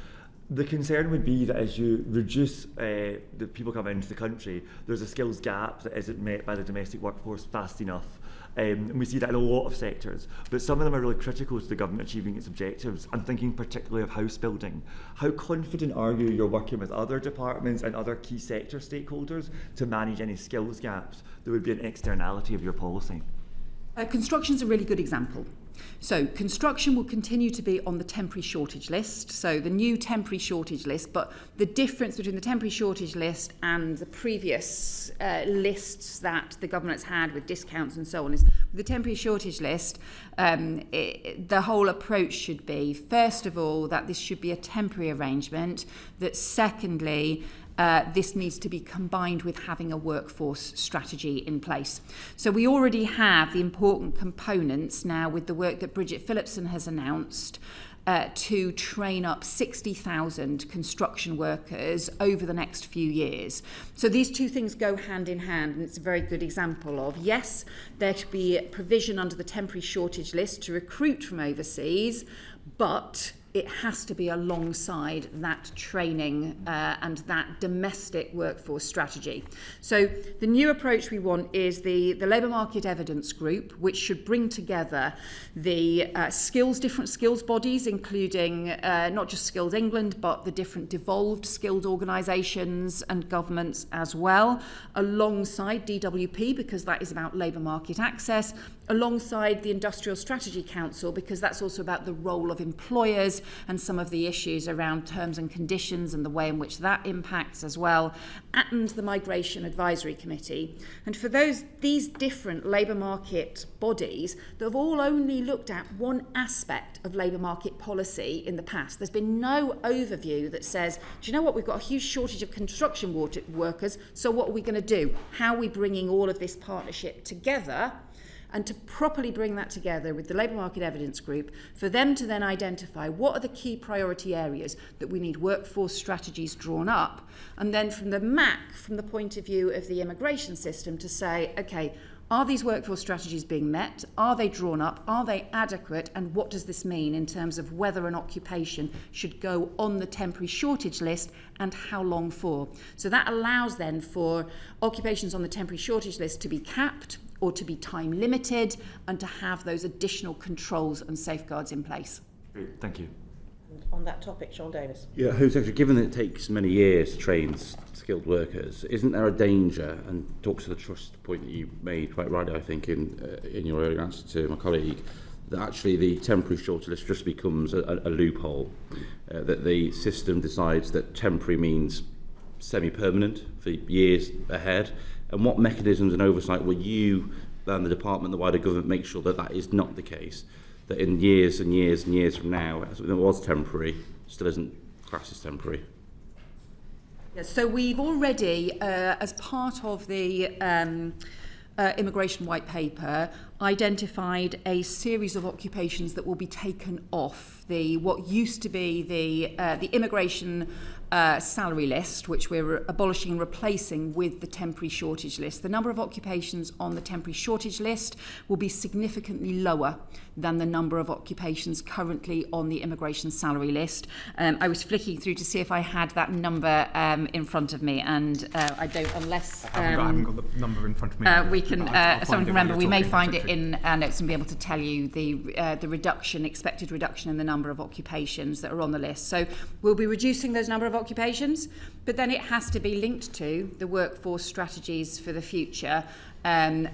The concern would be that as you reduce the people coming into the country, there's a skills gap that isn't met by the domestic workforce fast enough. And we see that in a lot of sectors, but some of them are really critical to the government achieving its objectives. I'm thinking particularly of house building. How confident are you you're working with other departments and other key sector stakeholders to manage any skills gaps that would be an externality of your policy? Construction's a really good example. So construction will continue to be on the temporary shortage list, so the new temporary shortage list, but the difference between the temporary shortage list and the previous lists that the government's had with discounts and so on is the temporary shortage list, the whole approach should be, first of all, that this should be a temporary arrangement, that secondly, this needs to be combined with having a workforce strategy in place. So we already have the important components now with the work that Bridget Phillipson has announced to train up 60,000 construction workers over the next few years. So these two things go hand in hand, and it's a very good example of, yes, there should be provision under the temporary shortage list to recruit from overseas, but it has to be alongside that training and that domestic workforce strategy. So the new approach we want is the Labour Market Evidence Group, which should bring together the different skills bodies, including not just Skills England, but the different devolved skilled organisations and governments as well, alongside DWP, because that is about labour market access, alongside the Industrial Strategy Council, because that's also about the role of employers and some of the issues around terms and conditions and the way in which that impacts as well, and the Migration Advisory Committee. And for these different labour market bodies that have all only looked at one aspect of labour market policy in the past, there's been no overview that says, do you know what, we've got a huge shortage of construction workers, so what are we going to do? How are we bringing all of this partnership together? And to properly bring that together with the Labour Market Evidence Group, for them to then identify what are the key priority areas that we need workforce strategies drawn up, and then from the MAC, from the point of view of the immigration system, to say, okay, are these workforce strategies being met? Are they drawn up? Are they adequate? And what does this mean in terms of whether an occupation should go on the temporary shortage list and how long for? So that allows then for occupations on the temporary shortage list to be capped or to be time limited, and to have those additional controls and safeguards in place. Great, thank you. And on that topic, Sean Davis. Yeah, Home Secretary, given that it takes many years to train skilled workers, isn't there a danger, and talks to the trust point that you made quite rightly, I think, in your earlier answer to my colleague, that actually the temporary shortage list just becomes a loophole, that the system decides that temporary means semi-permanent for years ahead, and what mechanisms and oversight will you and the department, the wider government, make sure that that is not the case, that in years and years and years from now, as it was temporary, still isn't classed as temporary? Yes, so we've already, as part of the immigration white paper, identified a series of occupations that will be taken off what used to be the immigration salary list, which we're abolishing and replacing with the temporary shortage list. The number of occupations on the temporary shortage list will be significantly lower than the number of occupations currently on the immigration salary list. I was flicking through to see if I had that number in front of me, and I don't, unless I haven't got the number in front of me. We can, someone can remember, we may find it in our notes and be able to tell you the expected reduction in the number of occupations that are on the list. So we'll be reducing those number of occupations, but then it has to be linked to the workforce strategies for the future. And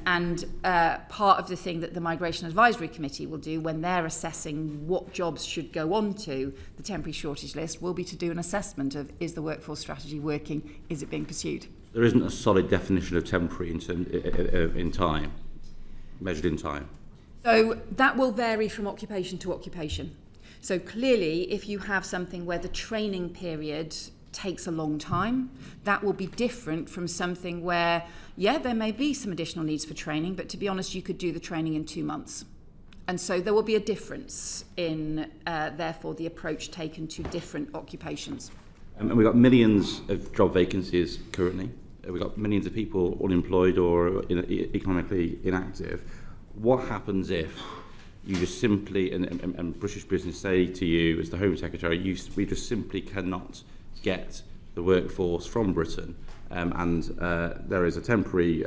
part of the thing that the Migration Advisory Committee will do when they're assessing what jobs should go on to the temporary shortage list will be to do an assessment of, is the workforce strategy working, is it being pursued? There isn't a solid definition of temporary in time, measured in time. So that will vary from occupation to occupation. So clearly, if you have something where the training period takes a long time, that will be different from something where, yeah, there may be some additional needs for training, but to be honest, you could do the training in 2 months. And so there will be a difference in, therefore, the approach taken to different occupations. And we've got millions of job vacancies currently. We've got millions of people unemployed or economically inactive. What happens if you just simply, and British business say to you as the Home Secretary, we just simply cannot get the workforce from Britain, and there is a temporary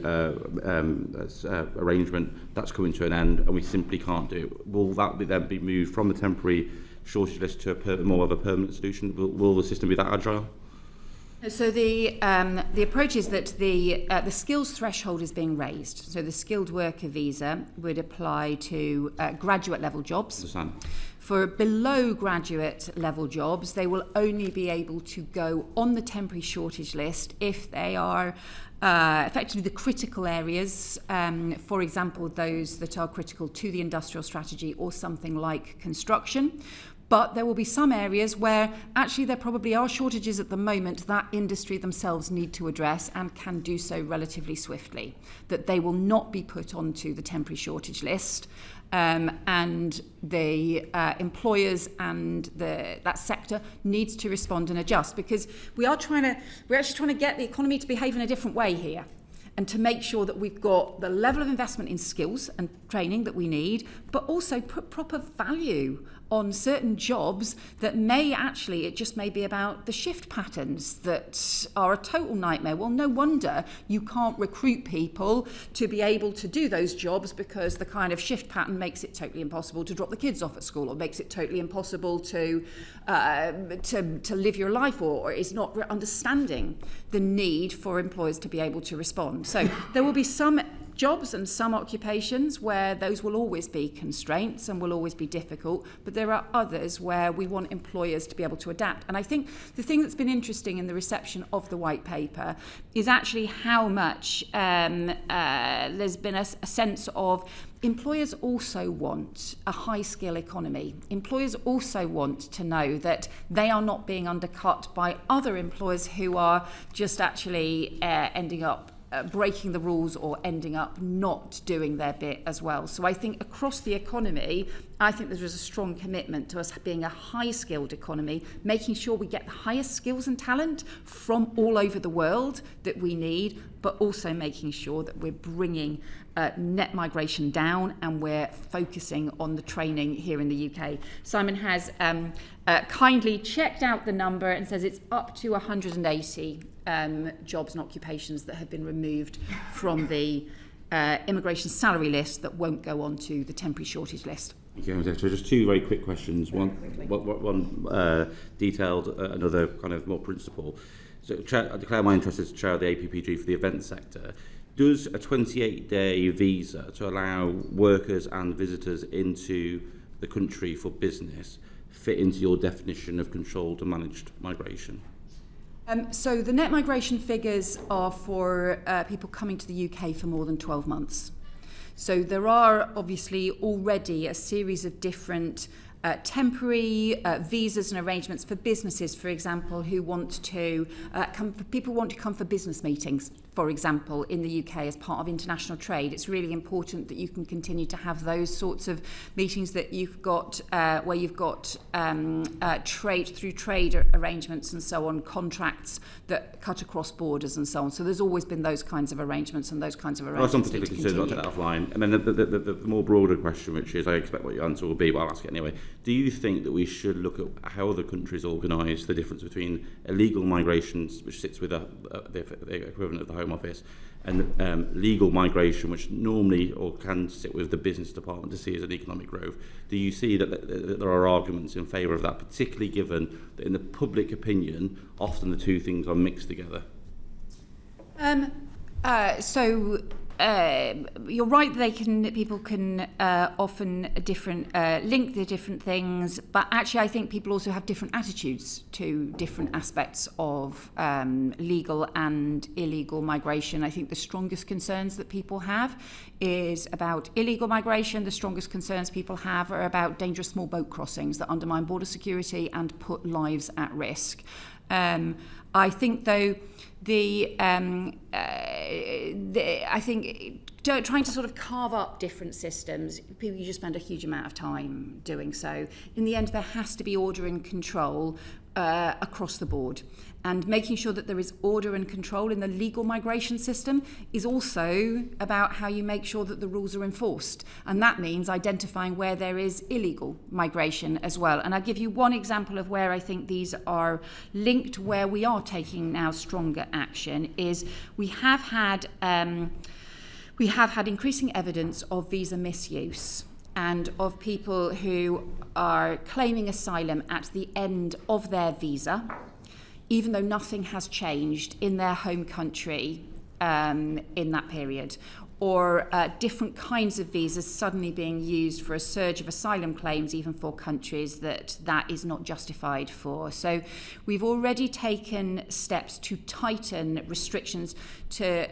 arrangement that's coming to an end, and we simply can't do it? Will that then be moved from the temporary shortage list to more of a permanent solution? Will the system be that agile? So the approach is that the skills threshold is being raised. So the skilled worker visa would apply to graduate level jobs. Understand. For below graduate level jobs, they will only be able to go on the temporary shortage list if they are effectively the critical areas, for example, those that are critical to the industrial strategy or something like construction. But there will be some areas where actually there probably are shortages at the moment that industry themselves need to address and can do so relatively swiftly, that they will not be put onto the temporary shortage list. And the employers and that sector needs to respond and adjust, because we're actually trying to get the economy to behave in a different way here, and to make sure that we've got the level of investment in skills and training that we need, but also put proper value on certain jobs that it just may be about the shift patterns that are a total nightmare. Well, no wonder you can't recruit people to be able to do those jobs, because the kind of shift pattern makes it totally impossible to drop the kids off at school, or makes it totally impossible to live your life, or is not understanding the need for employers to be able to respond. So there will be some jobs and some occupations where those will always be constraints and will always be difficult, but there are others where we want employers to be able to adapt. And I think the thing that's been interesting in the reception of the white paper is actually how much there's been a sense of employers also want a high-skill economy. Employers also want to know that they are not being undercut by other employers who are just actually ending up breaking the rules or ending up not doing their bit as well. So I think across the economy, I think there is a strong commitment to us being a high-skilled economy, making sure we get the highest skills and talent from all over the world that we need, but also making sure that we're bringing net migration down and we're focusing on the training here in the UK. Simon has kindly checked out the number and says it's up to 180 jobs and occupations that have been removed from the immigration salary list that won't go on to the temporary shortage list. Okay, so just two very quick questions. One detailed, another kind of more principle. So I declare my interest as chair of the APPG for the event sector. Does a 28-day visa to allow workers and visitors into the country for business fit into your definition of controlled and managed migration? So the net migration figures are for people coming to the UK for more than 12 months. So there are obviously already a series of different temporary visas and arrangements for businesses, for example, who want to people want to come for business meetings, for example, in the UK as part of international trade. It's really important that you can continue to have those sorts of meetings that you've got where you've got trade arrangements and so on, contracts that cut across borders and so on. So there's always been those kinds of arrangements, and those kinds of arrangements. Some particular concerns, I'll take that offline. And then the more broader question, which is, I expect what your answer will be, but I'll ask it anyway. Do you think that we should look at how other countries organise the difference between illegal migrations, which sits with the equivalent of the Home Office, and legal migration, which normally or can sit with the business department to see as an economic growth? Do you see that there are arguments in favour of that, particularly given that in the public opinion, often the two things are mixed together? You're right that people can often link the different things, but actually I think people also have different attitudes to different aspects of legal and illegal migration. I think the strongest concerns that people have is about illegal migration. The strongest concerns people have are about dangerous small boat crossings that undermine border security and put lives at risk. I think, though, I think trying to sort of carve up different systems, you just spend a huge amount of time doing so. In the end, there has to be order and control across the board. And making sure that there is order and control in the legal migration system is also about how you make sure that the rules are enforced. And that means identifying where there is illegal migration as well. And I'll give you one example of where I think these are linked, where we are taking now stronger action, is we have had increasing evidence of visa misuse and of people who are claiming asylum at the end of their visa, even though nothing has changed in their home country in that period, or different kinds of visas suddenly being used for a surge of asylum claims, even for countries that is not justified for. So we've already taken steps to tighten restrictions to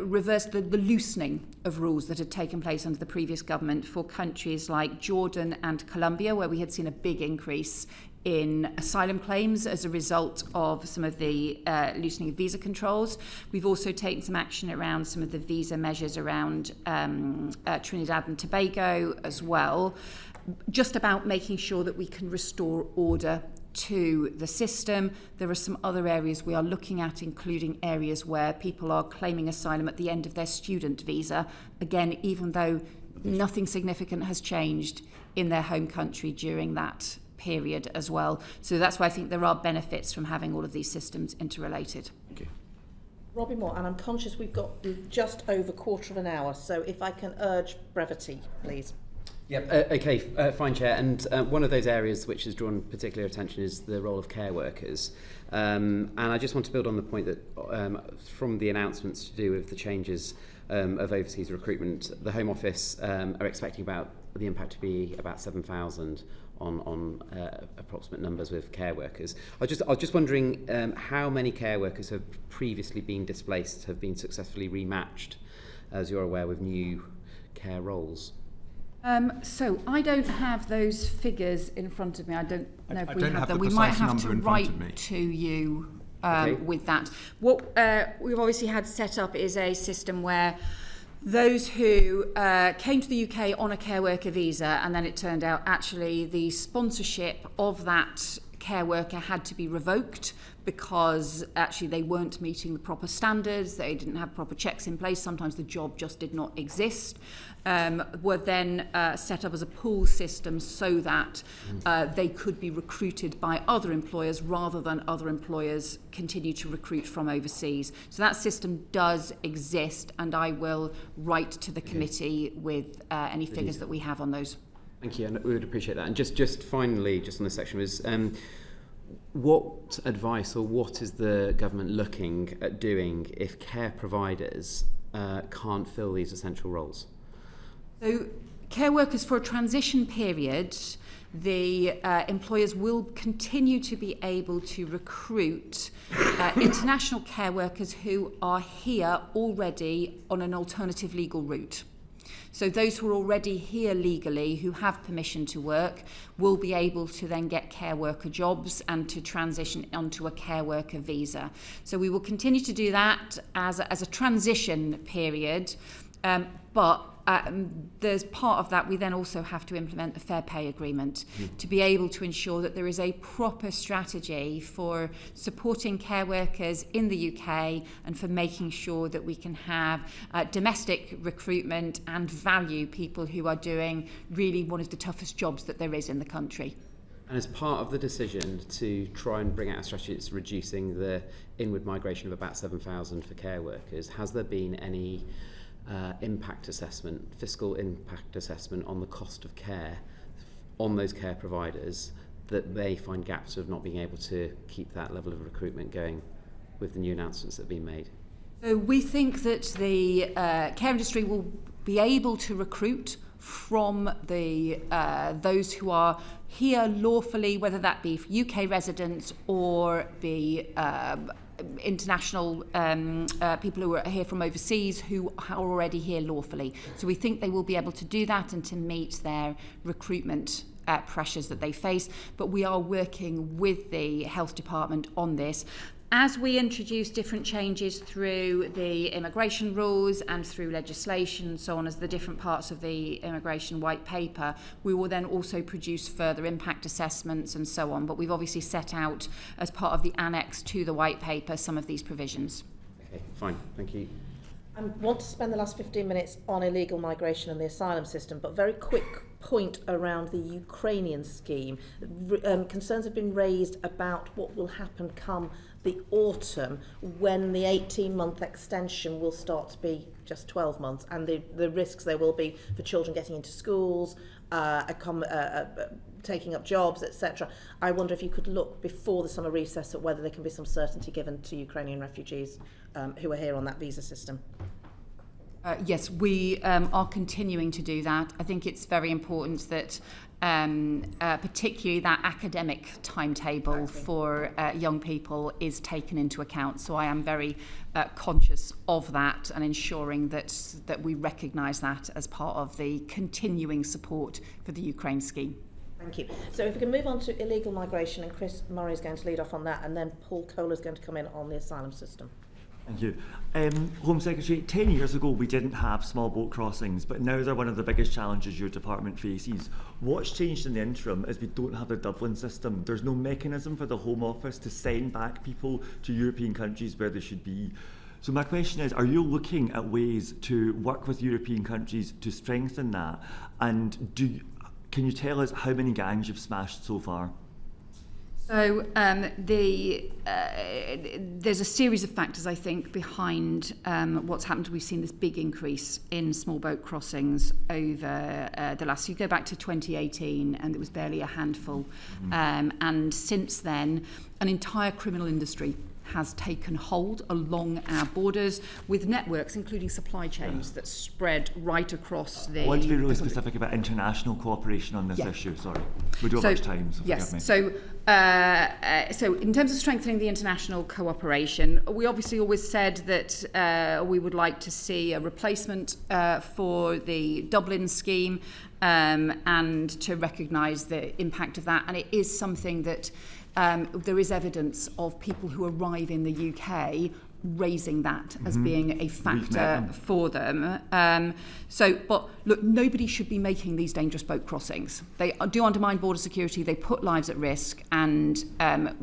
reverse the loosening of rules that had taken place under the previous government for countries like Jordan and Colombia, where we had seen a big increase in asylum claims as a result of some of the loosening of visa controls. We've also taken some action around some of the visa measures around Trinidad and Tobago as well, just about making sure that we can restore order to the system. There are some other areas we are looking at, including areas where people are claiming asylum at the end of their student visa, again, even though nothing significant has changed in their home country during that period as well. So that's why I think there are benefits from having all of these systems interrelated. Thank you. Robbie Moore, and I'm conscious we've got just over a quarter of an hour, so if I can urge brevity, please. Okay, fine, Chair. And one of those areas which has drawn particular attention is the role of care workers. And I just want to build on the point that from the announcements to do with the changes of overseas recruitment, the Home Office are expecting the impact to be about 7,000 on approximate numbers with care workers. I was just wondering how many care workers have previously been displaced, have been successfully rematched, as you're aware, with new care roles. So I don't have those figures in front of me. I don't know if we have them. The We might precise have number to in front of me. write to you Okay. with that. What we've obviously had set up is a system where those who came to the UK on a care worker visa, and then it turned out actually the sponsorship of that care worker had to be revoked because actually they weren't meeting the proper standards, they didn't have proper checks in place, sometimes the job just did not exist, were then set up as a pool system so that they could be recruited by other employers rather than other employers continue to recruit from overseas. So that system does exist, and I will write to the committee with any figures that we have on those. Thank you, and we would appreciate that. And just finally, just on this section, was what advice or what is the government looking at doing if care providers can't fill these essential roles? So care workers for a transition period, the employers will continue to be able to recruit international care workers who are here already on an alternative legal route. So those who are already here legally, who have permission to work, will be able to then get care worker jobs and to transition onto a care worker visa. So we will continue to do that as a transition period, but there's part of that we then also have to implement a fair pay agreement to be able to ensure that there is a proper strategy for supporting care workers in the UK and for making sure that we can have domestic recruitment and value people who are doing really one of the toughest jobs that there is in the country. And as part of the decision to try and bring out a strategy that's reducing the inward migration of about 7,000 for care workers, has there been any impact assessment, fiscal impact assessment on the cost of care on those care providers that they find gaps of not being able to keep that level of recruitment going with the new announcements that have been made? So we think that the care industry will be able to recruit from the those who are here lawfully, whether that be UK residents or be international people who are here from overseas who are already here lawfully. So we think they will be able to do that and to meet their recruitment pressures that they face. But we are working with the health department on this. As we introduce different changes through the immigration rules and through legislation and so on, as the different parts of the immigration white paper, we will then also produce further impact assessments and so on. But we've obviously set out as part of the annex to the white paper some of these provisions. Okay, fine, thank you. I want to spend the last 15 minutes on illegal migration and the asylum system, but very quick point around the Ukrainian scheme. Concerns have been raised about what will happen come the autumn when the 18-month extension will start to be just 12 months, and the risks there will be for children getting into schools, taking up jobs, etc. I wonder if you could look before the summer recess at whether there can be some certainty given to Ukrainian refugees who are here on that visa system. Yes, we are continuing to do that. I think it's very important that particularly that academic timetable for young people is taken into account. So I am very conscious of that and ensuring that we recognise that as part of the continuing support for the Ukraine scheme. Thank you. So if we can move on to illegal migration, and Chris Murray is going to lead off on that, and then Paul Kohler is going to come in on the asylum system. Thank you. Home Secretary, 10 years ago we didn't have small boat crossings, but now they're one of the biggest challenges your department faces. What's changed in the interim is we don't have the Dublin system. There's no mechanism for the Home Office to send back people to European countries where they should be. So my question is, are you looking at ways to work with European countries to strengthen that? And can you tell us how many gangs you've smashed so far? So there's a series of factors, I think, behind what's happened. We've seen this big increase in small boat crossings over the last. You go back to 2018, and it was barely a handful. And since then, an entire criminal industry has taken hold along our borders with networks, including supply chains that spread right across the... I want to be really specific about international cooperation on this issue, sorry. We don't have much time, so forgive me. So in terms of strengthening the international cooperation, we obviously always said that we would like to see a replacement for the Dublin scheme and to recognise the impact of that. And it is something that there is evidence of people who arrive in the UK raising that as being a factor for them. But look, nobody should be making these dangerous boat crossings. They do undermine border security, they put lives at risk, and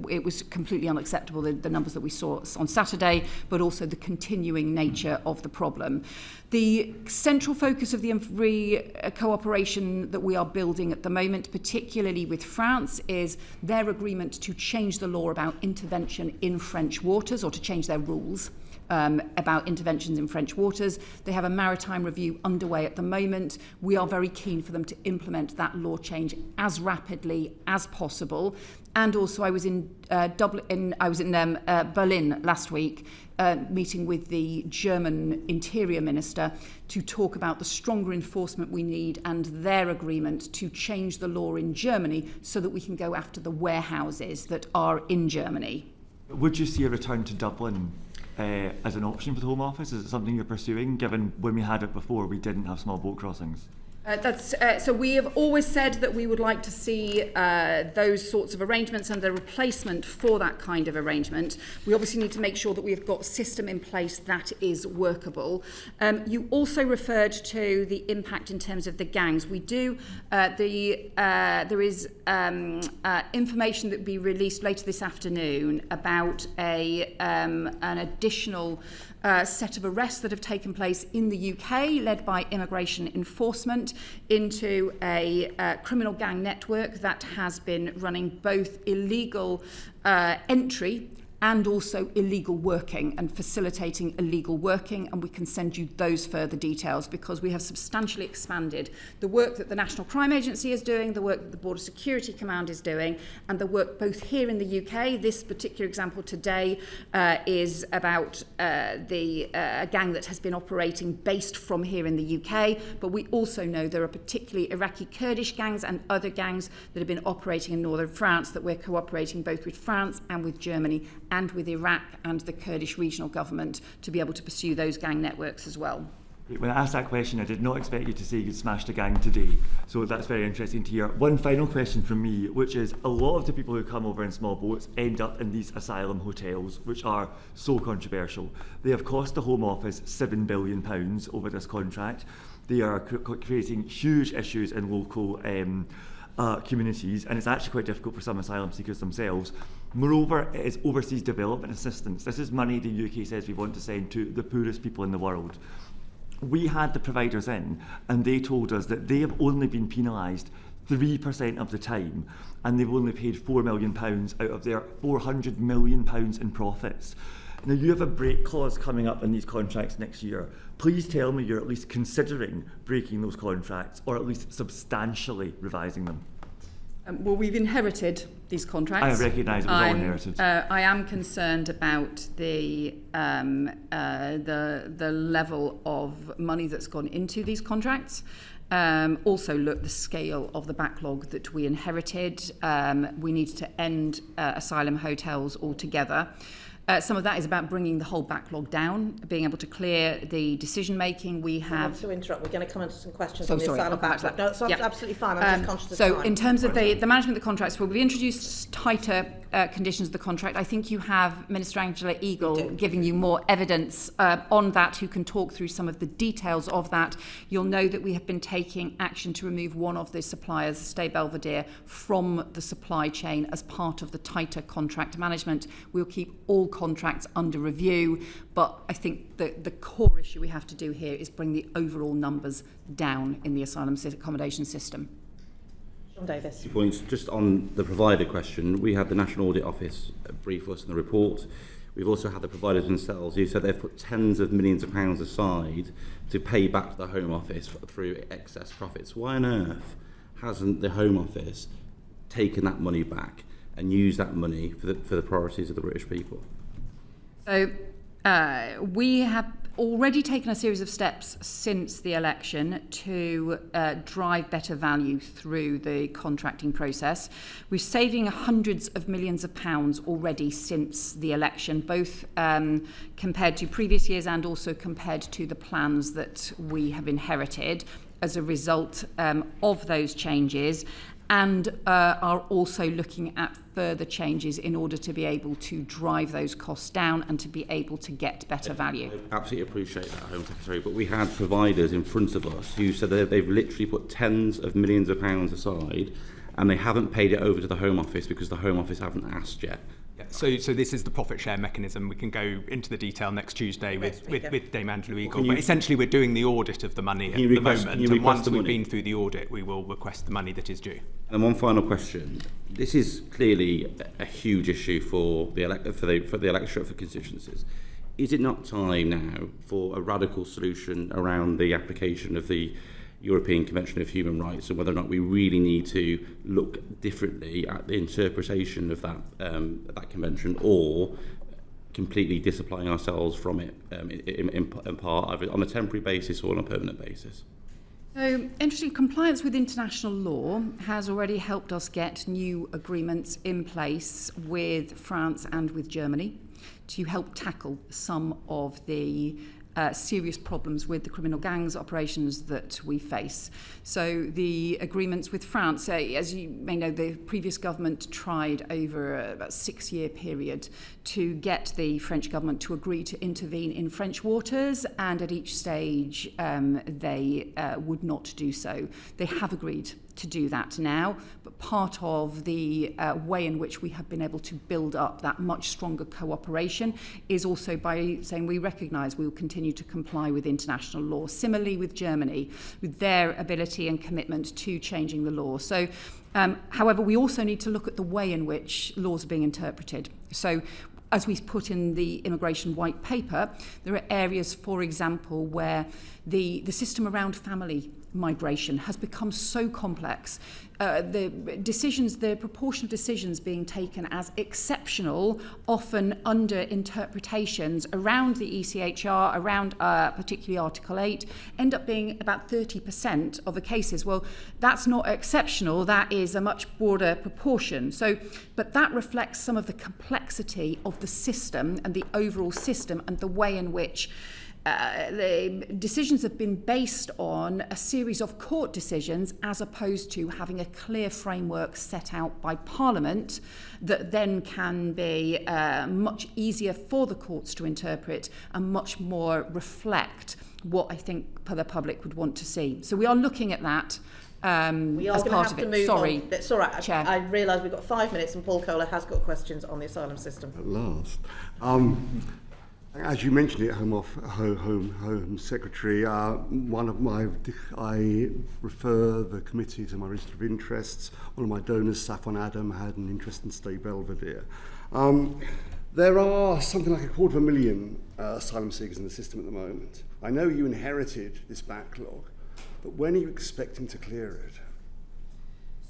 it was completely unacceptable, the numbers that we saw on Saturday, but also the continuing nature of the problem. The central focus of the cooperation that we are building at the moment, particularly with France, is their agreement to change the law about intervention in French waters, or to change their rules about interventions in French waters. They have a maritime review underway at the moment. We are very keen for them to implement that law change as rapidly as possible. And also, I was in Berlin last week, meeting with the German Interior Minister to talk about the stronger enforcement we need and their agreement to change the law in Germany so that we can go after the warehouses that are in Germany. Would you see a return to Dublin as an option for the Home Office? Is it something you're pursuing, given when we had it before we didn't have small boat crossings? So we have always said that we would like to see those sorts of arrangements and the replacement for that kind of arrangement. We obviously need to make sure that we've got a system in place that is workable. You also referred to the impact in terms of the gangs. We do. There is information that will be released later this afternoon about an additional set of arrests that have taken place in the UK, led by immigration enforcement, into a criminal gang network that has been running both illegal entry and also illegal working and facilitating illegal working, and we can send you those further details because we have substantially expanded the work that the National Crime Agency is doing, the work that the Border Security Command is doing, and the work both here in the UK. This particular example today is about a gang that has been operating based from here in the UK, but we also know there are particularly Iraqi Kurdish gangs and other gangs that have been operating in northern France that we're cooperating both with France and with Germany and with Iraq and the Kurdish regional government to be able to pursue those gang networks as well. When I asked that question, I did not expect you to say you'd smashed a gang today. So that's very interesting to hear. One final question from me, which is a lot of the people who come over in small boats end up in these asylum hotels, which are so controversial. They have cost the Home Office £7 billion over this contract. They are creating huge issues in local communities, and it's actually quite difficult for some asylum seekers themselves. Moreover, it is overseas development assistance. This is money the UK says we want to send to the poorest people in the world. We had the providers in, and they told us that they have only been penalised 3% of the time, and they've only paid £4 million out of their £400 million in profits. Now, you have a break clause coming up in these contracts next year. Please tell me you're at least considering breaking those contracts, or at least substantially revising them. Well, we've inherited these contracts. I recognise it was all inherited. I am concerned about the level of money that's gone into these contracts. Also, look, the scale of the backlog that we inherited. We need to end asylum hotels altogether. Some of that is about bringing the whole backlog down, being able to clear the decision making. We have. To interrupt, we're going to come into some questions So on the sorry, asylum I'll come back to backlog. that. No, it's Yep. absolutely fine. I'm just conscious of So time. in terms of the management of the contracts, well, we've introduced tighter conditions of the contract. I think you have Minister Angela Eagle giving you more evidence on that, who can talk through some of the details of that. You'll know that we have been taking action to remove one of the suppliers, Stay Belvedere, from the supply chain as part of the tighter contract management. We'll keep all contracts under review, but I think the core issue we have to do here is bring the overall numbers down in the asylum accommodation system. Sean Davis. Points just on the provider question. We had the National Audit Office brief us in the report. We've also had the providers themselves who said they've put tens of millions of pounds aside to pay back to the Home Office through excess profits. Why on earth hasn't the Home Office taken that money back and used that money for the priorities of the British people? So we have already taken a series of steps since the election to drive better value through the contracting process. We're saving hundreds of millions of pounds already since the election, both compared to previous years and also compared to the plans that we have inherited as a result of those changes, and are also looking at further changes in order to be able to drive those costs down and to be able to get better value. I absolutely appreciate that, Home Secretary, but we had providers in front of us who said that they've literally put tens of millions of pounds aside and they haven't paid it over to the Home Office because the Home Office haven't asked yet. Yeah, so this is the profit share mechanism. We can go into the detail next Tuesday with Dame Angela Eagle. But essentially, we're doing the audit of the money at the moment. And once we've been through the audit, we will request the money that is due. And one final question. This is clearly a huge issue for the electorate, for constituencies. Is it not time now for a radical solution around the application of the European Convention of Human Rights, and whether or not we really need to look differently at the interpretation of that convention, or completely disapplying ourselves from it in part, either on a temporary basis or on a permanent basis? So, interesting, compliance with international law has already helped us get new agreements in place with France and with Germany to help tackle some of the serious problems with the criminal gangs operations that we face. So the agreements with France, as you may know, the previous government tried over about a 6-year period to get the French government to agree to intervene in French waters, and at each stage they would not do so. They have agreed to do that now, but part of the way in which we have been able to build up that much stronger cooperation is also by saying we recognise we will continue to comply with international law. Similarly with Germany, with their ability and commitment to changing the law. So, however, we also need to look at the way in which laws are being interpreted. So, as we put in the immigration white paper, there are areas, for example, where the system around family migration has become so complex. The proportion of decisions being taken as exceptional, often under interpretations around the ECHR, around particularly Article 8, end up being about 30% of the cases. Well, that's not exceptional, that is a much broader proportion. So, but that reflects some of the complexity of the system and the overall system and the way in which the decisions have been based on a series of court decisions as opposed to having a clear framework set out by Parliament that then can be much easier for the courts to interpret and much more reflect what I think the public would want to see. So we are looking at that. We are as part have of to it. move Sorry, on. It's all right. Chair. I realise we've got 5 minutes and Paul Kohler has got questions on the asylum system. At last. As you mentioned it, Home Secretary, I refer the committee to my register of interests. One of my donors, Saffron Adam, had an interest in Stay Belvedere. There are something like 250,000 asylum seekers in the system at the moment. I know you inherited this backlog, but when are you expecting to clear it?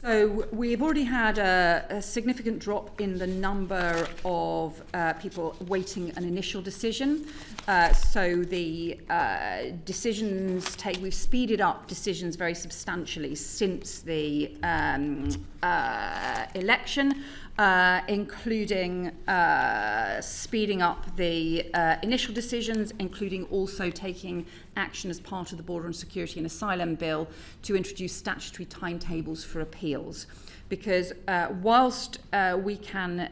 So we've already had a significant drop in the number of people waiting an initial decision. So the we've speeded up decisions very substantially since the election, including speeding up the initial decisions, including also taking action as part of the Border and Security and Asylum Bill to introduce statutory timetables for appeals. Because whilst we can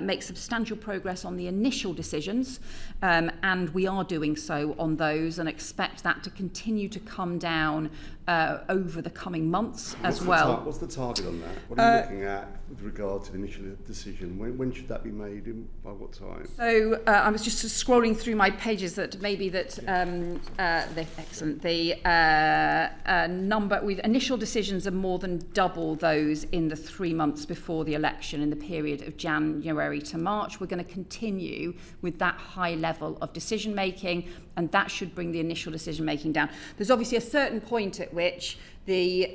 make substantial progress on the initial decisions, and we are doing so on those, and expect that to continue to come down over the coming months as well. What's the target on that? What are you looking at with regard to the initial decision? When should that be made? By what time? So I was just scrolling through my pages that maybe that excellent. The number with initial decisions are more than double those in the 3 months before the election, in the period of January to March. We're going to continue with that high level of decision making, and that should bring the initial decision making down. There's obviously a certain point at which the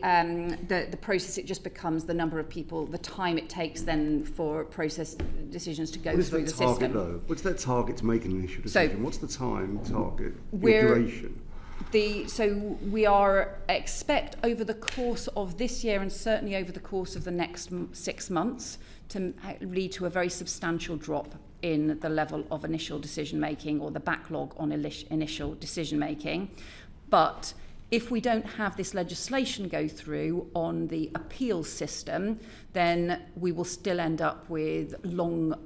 process, it just becomes the number of people, the time it takes then for process decisions to go through the system. Though? What's that target to make an initial decision? So, what's the time target, the duration? So we expect over the course of this year, and certainly over the course of the next 6 months, to lead to a very substantial drop in the level of initial decision making, or the backlog on initial decision making. But if we don't have this legislation go through on the appeals system, then we will still end up with long,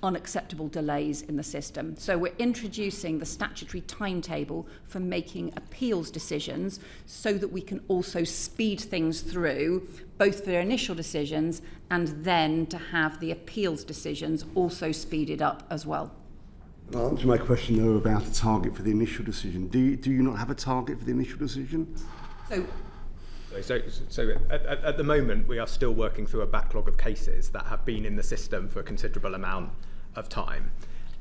unacceptable delays in the system. So we're introducing the statutory timetable for making appeals decisions so that we can also speed things through, both for initial decisions and then to have the appeals decisions also speeded up as well. I'll answer my question, though, about a target for the initial decision. Do you not have a target for the initial decision? So at the moment, we are still working through a backlog of cases that have been in the system for a considerable amount of time.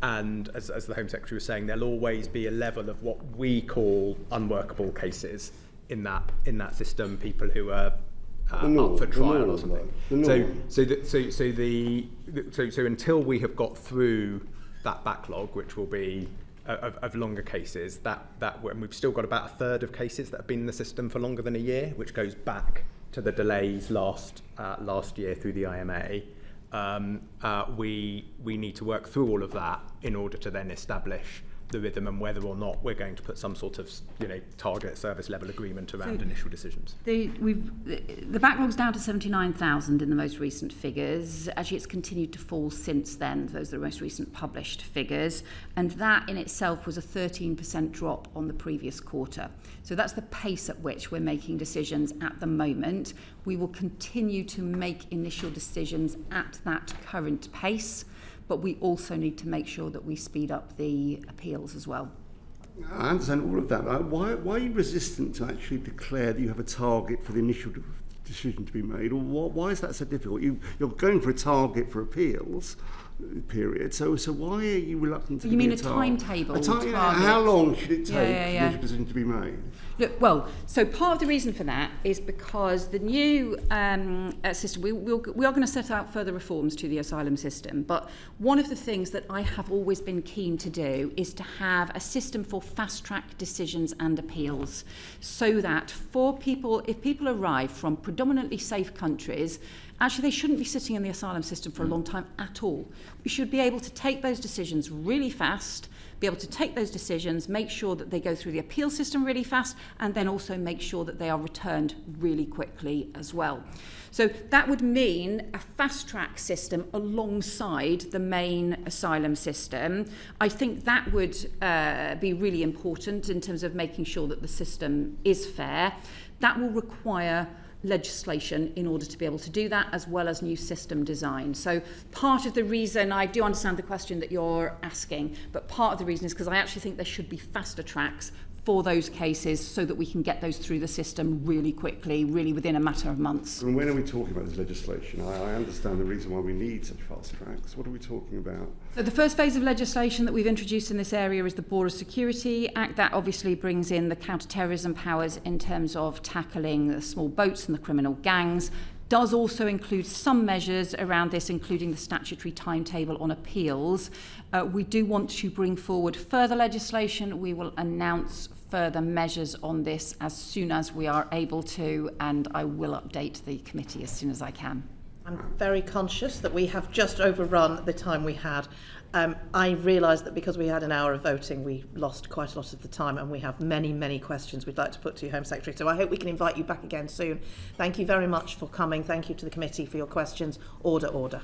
And as the Home Secretary was saying, there'll always be a level of what we call unworkable cases in that system, people who are up for trial or something. So until we have got through that backlog, which will be of longer cases, and we've still got about a third of cases that have been in the system for longer than a year, which goes back to the delays last year through the IMA. We need to work through all of that in order to then establish the rhythm and whether or not we're going to put some sort of target service level agreement around initial decisions. The backlog's down to 79,000 in the most recent figures. Actually, it's continued to fall since then. Those are the most recent published figures, and that in itself was a 13% drop on the previous quarter. So that's the pace at which we're making decisions at the moment. We will continue to make initial decisions at that current pace, but we also need to make sure that we speed up the appeals as well. I understand all of that. Why are you resistant to actually declare that you have a target for the initial decision to be made? Or why is that so difficult? You're going for a target for appeals period, so why are you reluctant to give me a timetable? How long should it take for the initial decision to be made? Look, well, so part of the reason for that is because the new system, we are going to set out further reforms to the asylum system, but one of the things that I have always been keen to do is to have a system for fast-track decisions and appeals, so that for people, if people arrive from predominantly safe countries, actually they shouldn't be sitting in the asylum system for a long time at all. We should be able to take those decisions really fast, be able to take those decisions, make sure that they go through the appeal system really fast, and then also make sure that they are returned really quickly as well. So that would mean a fast-track system alongside the main asylum system. I think that would be really important in terms of making sure that the system is fair. That will require legislation in order to be able to do that, as well as new system design. So part of the reason, I do understand the question that you're asking, but part of the reason is because I actually think there should be faster tracks for those cases so that we can get those through the system really quickly, really within a matter of months. And when are we talking about this legislation? I understand the reason why we need such fast tracks. What are we talking about? So the first phase of legislation that we've introduced in this area is the Border Security Act. That obviously brings in the counter-terrorism powers in terms of tackling the small boats and the criminal gangs. does also include some measures around this, including the statutory timetable on appeals. We do want to bring forward further legislation. We will announce further measures on this as soon as we are able to, and I will update the committee as soon as I can. I'm very conscious that we have just overrun the time we had. I realise that because we had an hour of voting, we lost quite a lot of the time, and we have many, many questions we'd like to put to you, Home Secretary. So I hope we can invite you back again soon. Thank you very much for coming. Thank you to the committee for your questions. Order, order.